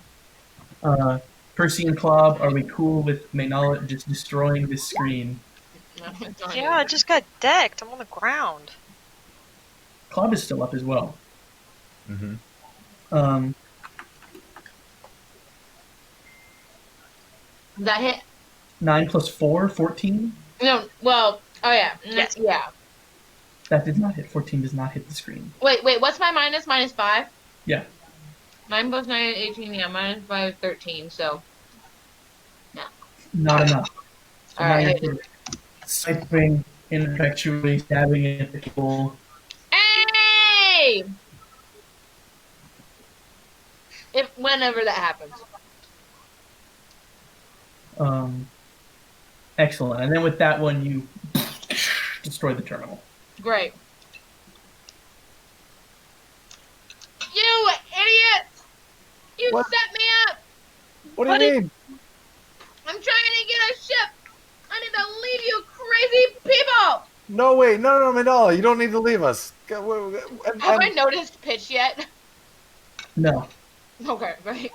Percy and Klob, are we cool with Maynala just destroying this screen? Yeah, I just got decked. I'm on the ground. Klob is still up as well. Mm-hmm. That hit? 9 plus 4, 14? No, well, oh yeah. Yes. Yeah. That did not hit. 14 does not hit the screen. Wait, what's my minus? Minus 5? Yeah. 9 plus 9 is 18, yeah, minus 5 is 13, so. Not enough. So now Alright, you're sniping, ineffectually stabbing at the cable. hey! Whenever that happens. Excellent. And then with that one, you destroy the terminal. Great. You idiot! You What? set me up! What do you mean? I'm trying to get a ship! I need to leave you crazy people! No, wait. No, Manala. You don't need to leave us. Have I noticed Pitch yet? No. Okay, great.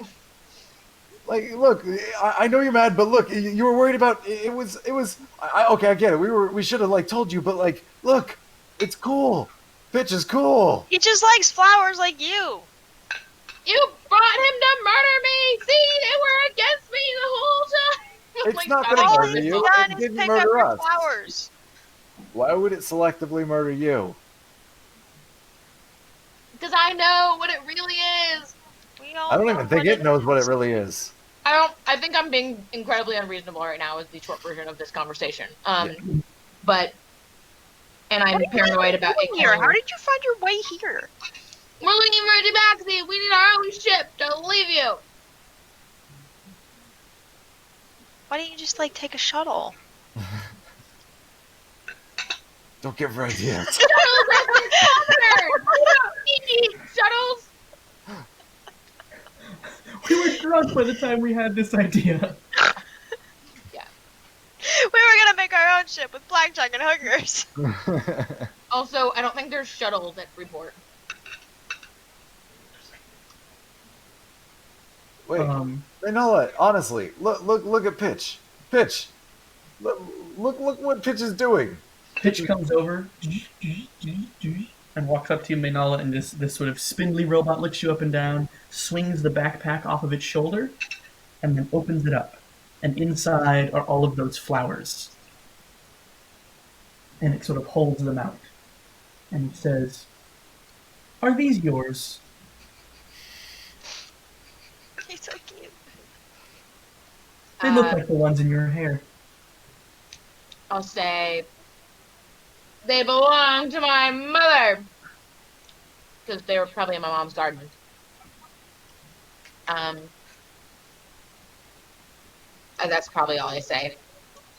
Like, look, I know you're mad, but look, you were worried about it. Okay, I get it. We should have like told you, but like, look, it's cool. Pitch is cool. He just likes flowers like you. You brought him to murder me! See, they were against me the whole time! It's not gonna All murder he's you. done It is didn't pick up murder your us. flowers. Why would it selectively murder you? Because I know what it really is! We all I don't know even think what it knows what it really is. I think I'm being incredibly unreasonable right now is the short version of this conversation. But, and I'm paranoid about it. Here, how did you find your way here? We're looking for a tabaxi! We need our own ship to leave you! Why don't you just like take a shuttle? Don't give her ideas. Shuttles have been covered! We don't need shuttles! We were drunk by the time we had this idea. We were gonna make our own ship with blackjack and hookers. Also, I don't think there's shuttles at Freeport. Wait, Manala, honestly, look at Pitch. Pitch, look what Pitch is doing. Pitch comes over and walks up to you, Maynala, and this sort of spindly robot looks you up and down, swings the backpack off of its shoulder, and then opens it up. And inside are all of those flowers. And it sort of holds them out. And it says, "Are these yours?" He's so cute. They look like the ones in your hair. I'll say, they belong to my mother! Because they were probably in my mom's garden. And that's probably all I say.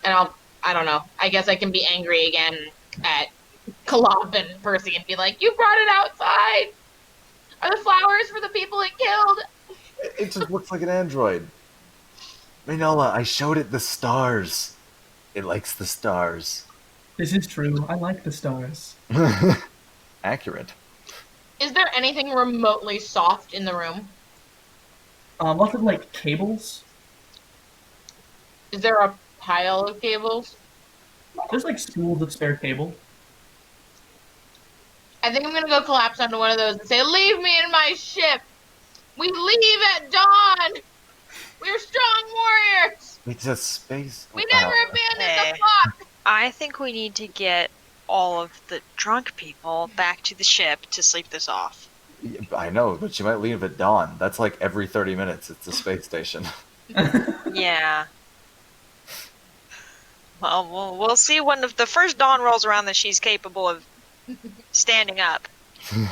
And I don't know. I guess I can be angry again at Kalov and Percy and be like, you brought it outside! Are the flowers for the people it killed? It just looks like an android. Manala, I showed it the stars. It likes the stars. This is true. I like the stars. Accurate. Is there anything remotely soft in the room? Lots of, like, cables. Is there a pile of cables? There's, like, spools of spare cable. I think I'm gonna go collapse onto one of those and say, leave me in my ship! We leave at dawn! We're strong warriors! It's a space. We never abandoned Hey. the flock! I think we need to get all of the drunk people back to the ship to sleep this off. I know, but you might leave at dawn. That's like every 30 minutes. It's a space station. Yeah. Well, we'll see when the first dawn rolls around that she's capable of standing up.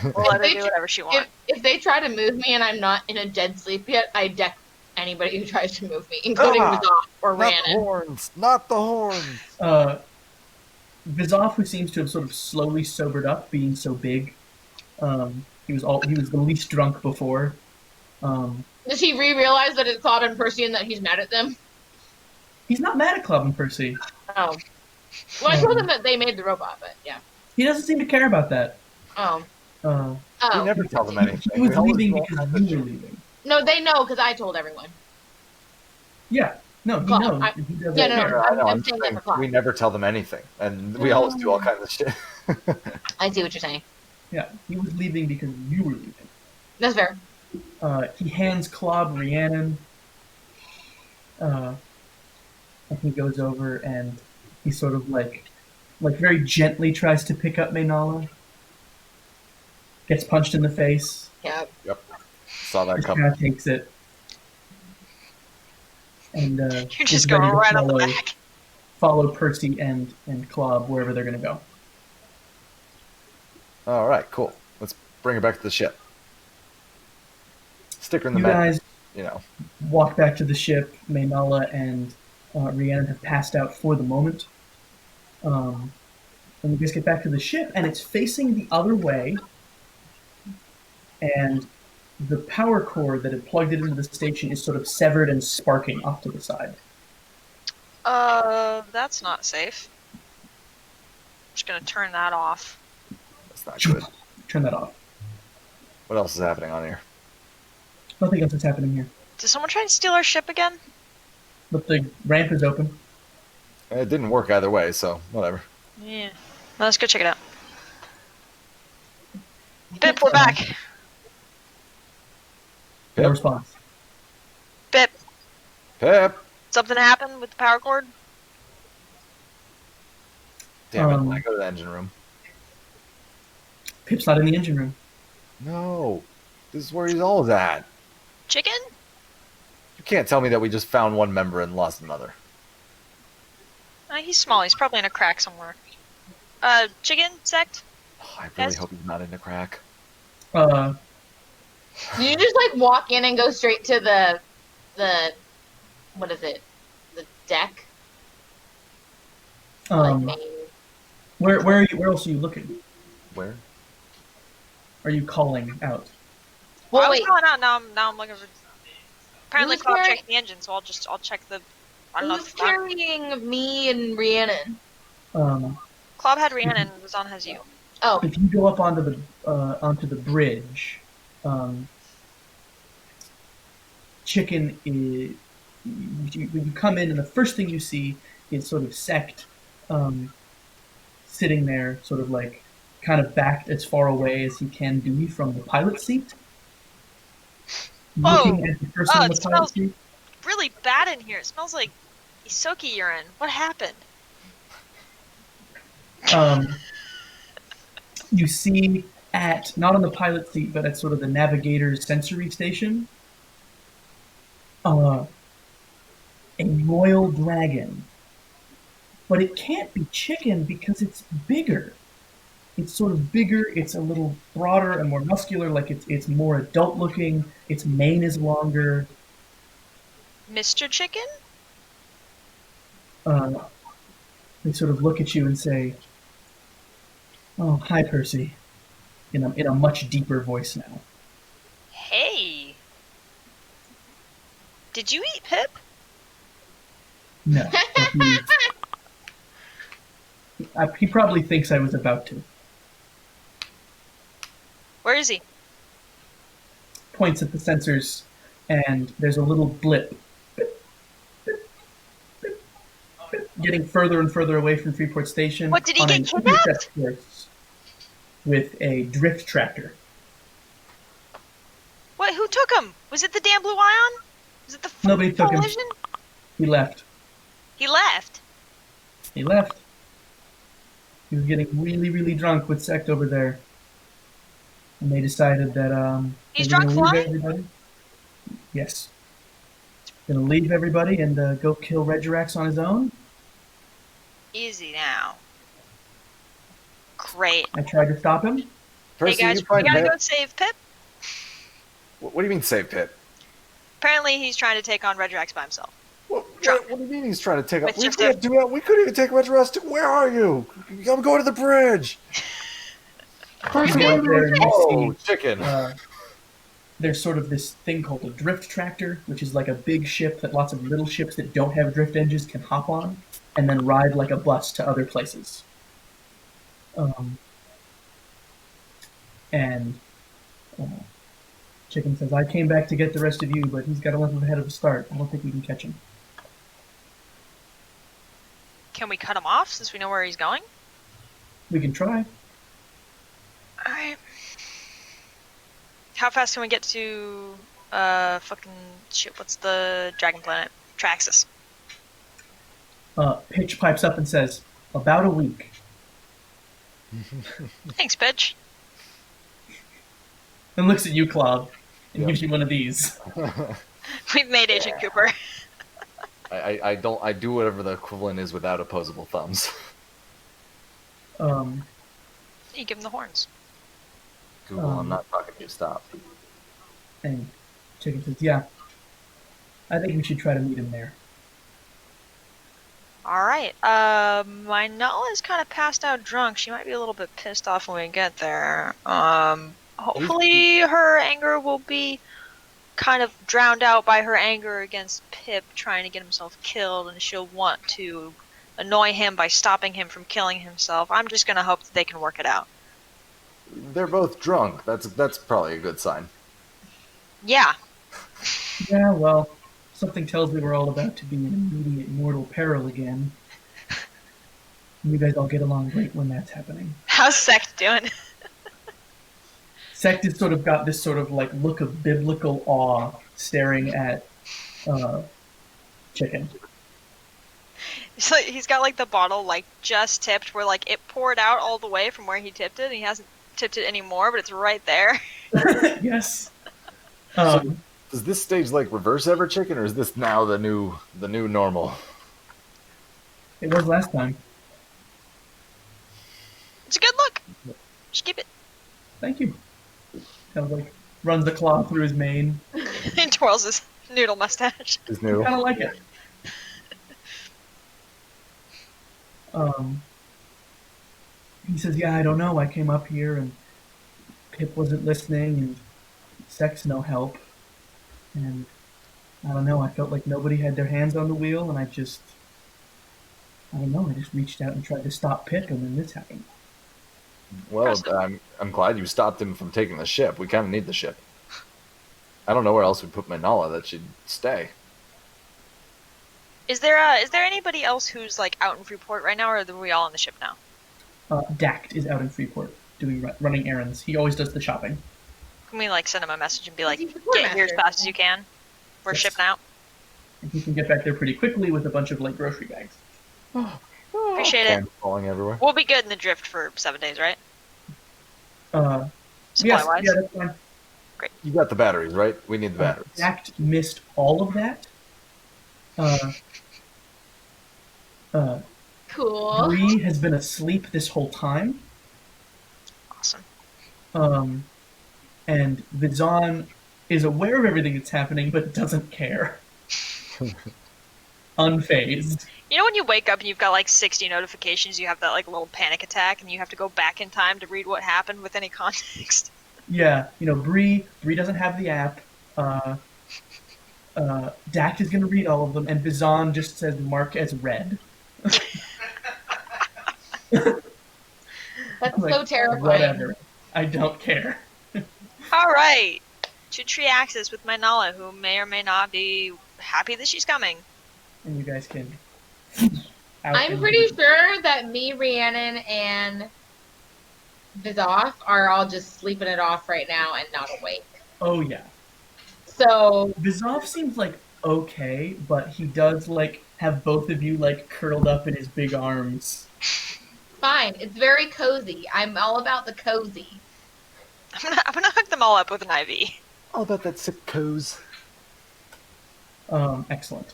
We'll let her do whatever she wants. If they try to move me and I'm not in a dead sleep yet, I deck anybody who tries to move me, including Mazaf or Not the Rhiannon. horns! Not the horns! Vizov, who seems to have sort of slowly sobered up, being so big. He was the least drunk before. Does he re-realize that it's Claude and Percy and that he's mad at them? He's not mad at Club and Percy. Oh. Well, I told him that they made the robot, but yeah. He doesn't seem to care about that. Oh. Uh, We Oh. never tell them anything. he was We always leaving go because off you the were ship. leaving. No, they know because I told everyone. Yeah. No, he Club, knows. I- He doesn't Yeah, no, care. I know, I'm I'm saying saying that for Claude. we never tell them anything, and we always do all kinds of shit. I see what you're saying. Yeah, he was leaving because you were leaving. That's fair. He hands Claude Rhiannon, and he goes over and he sort of like like very gently tries to pick up Maynala. Gets punched in the face. Yeah. Yep. Saw that Just coming. kind of takes it. And You're is just ready going to right on the back. follow Percy and Klob wherever they're going to go. All right, cool. Let's bring her back to the ship. Stick her in the You med. guys You know. walk back to the ship. Maynala and Rhiannon have passed out for the moment. And you guys get back to the ship, and it's facing the other way. And the power cord that had plugged it into the station is sort of severed and sparking off to the side. That's not safe. I'm just gonna turn that off. That's not good. Turn that off. What else is happening on here? Nothing else is happening here. Did someone try and steal our ship again? But the ramp is open. It didn't work either way, so whatever. Yeah. Well, let's go check it out. Bip, we're back. No Pip? response. Bip, Pip! something happened with the power cord? Damn it, Um, I go to the engine room. Pip's not in the engine room. No. This is where he's always at. Chicken? You can't tell me that we just found one member and lost another. He's small. He's probably in a crack somewhere. Chicken sect? Oh, I really Yes. hope he's not in the crack. Uh, Did you just like walk in and go straight to the what is it? The deck? um, Like, where are you? Where else are you looking? Where? Are you calling out? Well, I well, was wait. going out. Now I'm looking for. Apparently, Who's Cloud carrying- checked the engine, so I'll check the. I don't know. Who's If Cloud, carrying me and Rhiannon? Cloud had Rhiannon and was on his you. Oh, If you go up onto the bridge, Chicken is. When you come in, and the first thing you see is sort of Sect, sitting there, sort of like, kind of backed as far away as he can be from the pilot seat, looking at the person Oh, in the it pilot smells- seat. Really bad in here. It smells like Isoki urine. What happened? You see at not on the pilot seat, but at sort of the navigator's sensory station, a royal dragon. But it can't be chicken because it's bigger. It's sort of bigger. It's a little broader and more muscular. Like it's more adult looking. Its mane is longer. Mr. Chicken? They sort of look at you and say, "Oh, hi, Percy," in a much deeper voice now. Hey. Did you eat Pip? No, he probably thinks I was about to. Where is he? Points at the sensors, and there's a little blip. Getting further and further away from Freeport Station. What, did he on get an kidnapped? intercept course with a drift tractor. What? Who took him? Was it the damn Blue Ion? Was it the Nobody took him. Coalition? He left. He left. He left. He was getting really, really drunk with Sect over there. And they decided that He's they were drunk gonna leave flying? everybody. Yes. Gonna leave everybody and go kill Regirax on his own. Easy now. Great. I tried to stop him. Percy, Hey guys, you find we gotta Pip? go save Pip. What do you mean save Pip? Apparently, he's trying to take on Redrax by himself. What Drunk. do you mean he's trying to take up? It's We just can't do that. We couldn't even take Retrorest. Where are you? I'm going to the bridge. You go up there and you Oh, see chicken. there's sort of this thing called a drift tractor, which is like a big ship that lots of little ships that don't have drift engines can hop on and then ride like a bus to other places. And Chicken says, "I came back to get the rest of you, but he's got enough of a head of a start. I don't think we can catch him." Can we cut him off since we know where he's going? We can try. Alright. How fast can we get to, fucking, shit, what's the dragon planet? Traxxas. Pitch pipes up and says, "About a week." Thanks, bitch. And looks at you, Cloud, and Yep. gives you one of these. We've made Agent Cooper. I don't. I do whatever the equivalent is without opposable thumbs. Um, You give him the horns. Google, I'm not talking to you. Stop. and Chicken says, "Yeah, I think we should try to meet him there." Alright, my Nulla's kind of passed out drunk. She might be a little bit pissed off when we get there. Hopefully her anger will be kind of drowned out by her anger against Pip trying to get himself killed, and she'll want to annoy him by stopping him from killing himself. I'm just gonna hope that they can work it out. They're both drunk. That's probably a good sign. Yeah. Yeah, well, something tells me we're all about to be in immediate mortal peril again. You guys all get along great when that's happening. How's Sect doing? Sect has sort of got this sort of like look of biblical awe staring at Chicken. He's got like the bottle like just tipped where like it poured out all the way from where he tipped it, and he hasn't tipped it anymore, but it's right there. Yes. Does this stage like reverse ever chicken, or is this now the new normal? It was last time. It's a good look. Just keep it. Thank you. Kind of like runs the claw through his mane. And twirls his noodle mustache. Is new. Kind of like it. He says, "Yeah, I don't know. I came up here and Pip wasn't listening, and Sec's no help. And I don't know. I felt like nobody had their hands on the wheel, and I don't know. I just reached out and tried to stop Pip, and then this happened." Well, I'm glad you stopped him from taking the ship. We kind of need the ship. I don't know where else we put Manala that should stay. Is there anybody else who's like out in Freeport right now, or are we all on the ship now? Dact is out in Freeport doing running errands. He always does the shopping. Can we like send him a message and be like, He's the port get here as master. fast as you can? We're Yes. shipping out. And he can get back there pretty quickly with a bunch of like grocery bags. Appreciate it. Cans falling everywhere. We'll be good in the drift for 7 days, right? Yes, Supply-wise? yeah, that's fine. You got the batteries, right? We need the batteries. Dact missed all of that. Cool. Bree has been asleep this whole time. Awesome. And Vizan is aware of everything that's happening, but doesn't care. Unfazed. You know when you wake up and you've got like 60 notifications, you have that like little panic attack, and you have to go back in time to read what happened with any context? Yeah, Bree doesn't have the app. Dact is going to read all of them, and Vizan just says mark as read. That's Like, so terrifying. Whatever. I don't care. Alright. To Tree Axis with my Nala, who may or may not be happy that she's coming. And you guys can. I'm pretty sure that me, Rhiannon, and Vizoff are all just sleeping it off right now and not awake. Oh, yeah. So, Vizov seems like okay, but he does like have both of you like curled up in his big arms. fine. It's very cozy. I'm all about the cozy. I'm gonna hook them all up with an IV. All about that sick coz. Excellent.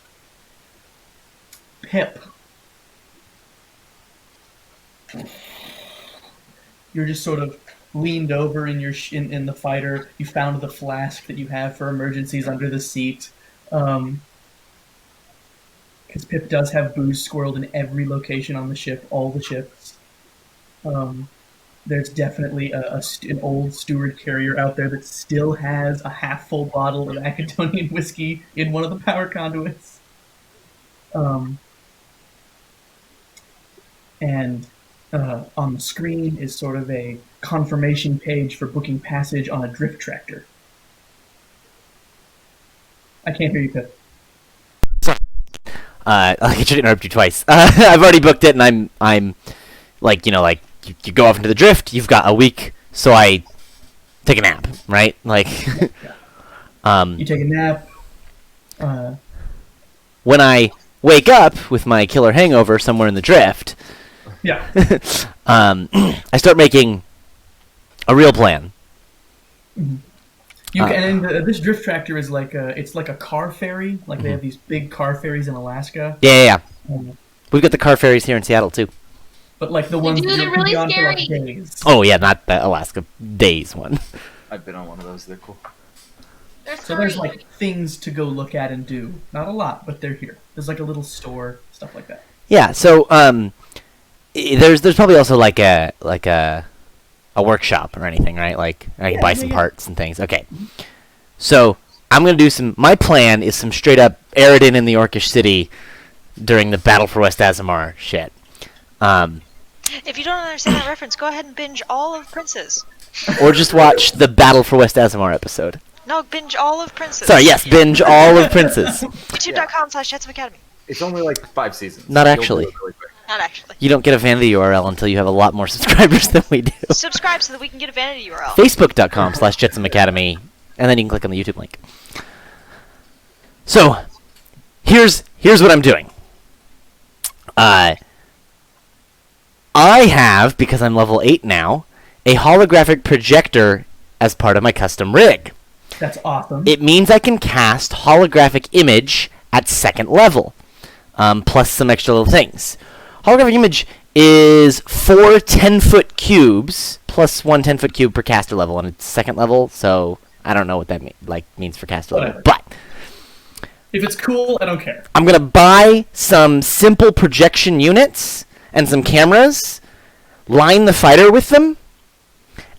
Pip. You're just sort of leaned over in your in the fighter. You found the flask that you have for emergencies under the seat. Because Pip does have booze squirreled in every location on the ship, all the ships. There's definitely an old steward carrier out there that still has a half-full bottle of Acadonian whiskey in one of the power conduits. And on the screen is sort of a confirmation page for booking passage on a drift tractor. I can't hear you, Pip. I should interrupt you twice. I've already booked it, and I'm like, you go off into the drift. You've got a week, so I take a nap, right? Like, You take a nap. when I wake up with my killer hangover somewhere in the drift, Yeah. I start making a real plan. You can, and this drift tractor is like it's like a car ferry. Like they have these big car ferries in Alaska. Yeah. Um, We've got the car ferries here in Seattle too. but like the ones do, that they're you can be really on for like scary. days. Oh yeah, not the Alaska Days one. I've been on one of those. They're cool. They're So there's scary. like things to go look at and do. Not a lot, but they're here. There's like a little store, stuff like that. Yeah. So there's probably also like a workshop or anything, right? Like I can buy some parts and things. Okay. So I'm gonna do some. My plan is some straight up Aridin in the Orcish City during the Battle for West Azamar shit. If you don't understand that reference, go ahead and binge all of Princes. Or just watch the Battle for West Azamar episode. No, binge all of Princes. Sorry, yes, binge all of Princes. YouTube.com/Jetsam Academy. It's only like 5 seasons. Not You'll actually. do it really quick. Not actually. You don't get a vanity URL until you have a lot more subscribers than we do. Subscribe so that we can get a vanity URL. Facebook.com/Jetsam Academy, and then you can click on the YouTube link. So, here's what I'm doing. I have, because I'm level 8 now, a holographic projector as part of my custom rig. That's awesome. It means I can cast holographic image at 2nd level, plus some extra little things. Holographic image is 4 10-foot cubes, plus 1 10-foot cube per caster level, and it's 2nd level, so I don't know what that means for caster level. Whatever. But If it's cool, I don't care. I'm going to buy some simple projection units and some cameras, line the fighter with them,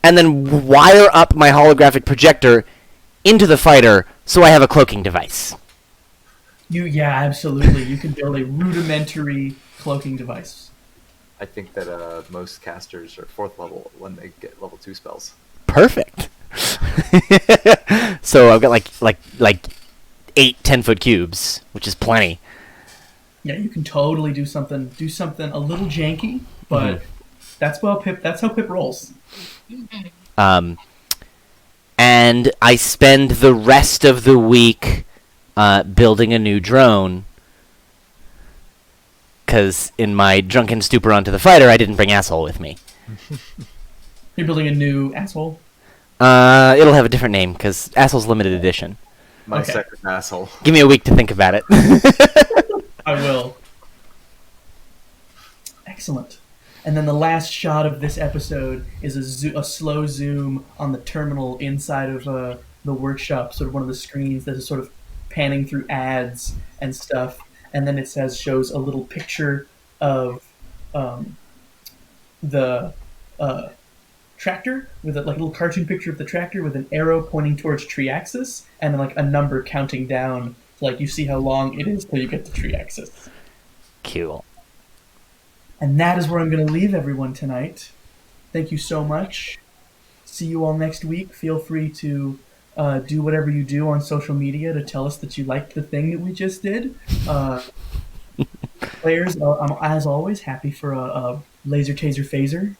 and then wire up my holographic projector into the fighter so I have a cloaking device. Yeah, absolutely. You can build a rudimentary cloaking device. I think that most casters are 4th level when they get level 2 spells. Perfect. So I've got like 8 10-foot cubes, which is plenty. Yeah, you can totally do something a little janky, but that's how Pip rolls. And I spend the rest of the week building a new drone. Because in my drunken stupor onto the fighter, I didn't bring asshole with me. You're building a new asshole? It'll have a different name, because asshole's limited edition. My Okay. second asshole. Give me a week to think about it. I will. Excellent. And then the last shot of this episode is a slow zoom on the terminal inside of the workshop, sort of one of the screens that is sort of panning through ads and stuff. And then it shows a little picture of the tractor with like a little cartoon picture of the tractor with an arrow pointing towards tree axis, and then like a number counting down. Like you see how long it is till you get to tree axis. Cool. And that is where I'm going to leave everyone tonight. Thank you so much. See you all next week. Feel free to do whatever you do on social media to tell us that you liked the thing that we just did. Players, I'm as always happy for a laser taser phaser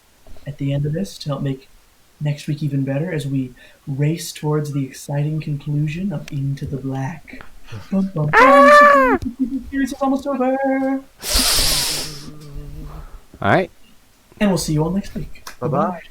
at the end of this to help make next week even better as we race towards the exciting conclusion of Into the Black. Bum, bum, bum. The series is almost over. All right. And we'll see you all next week. Bye-bye.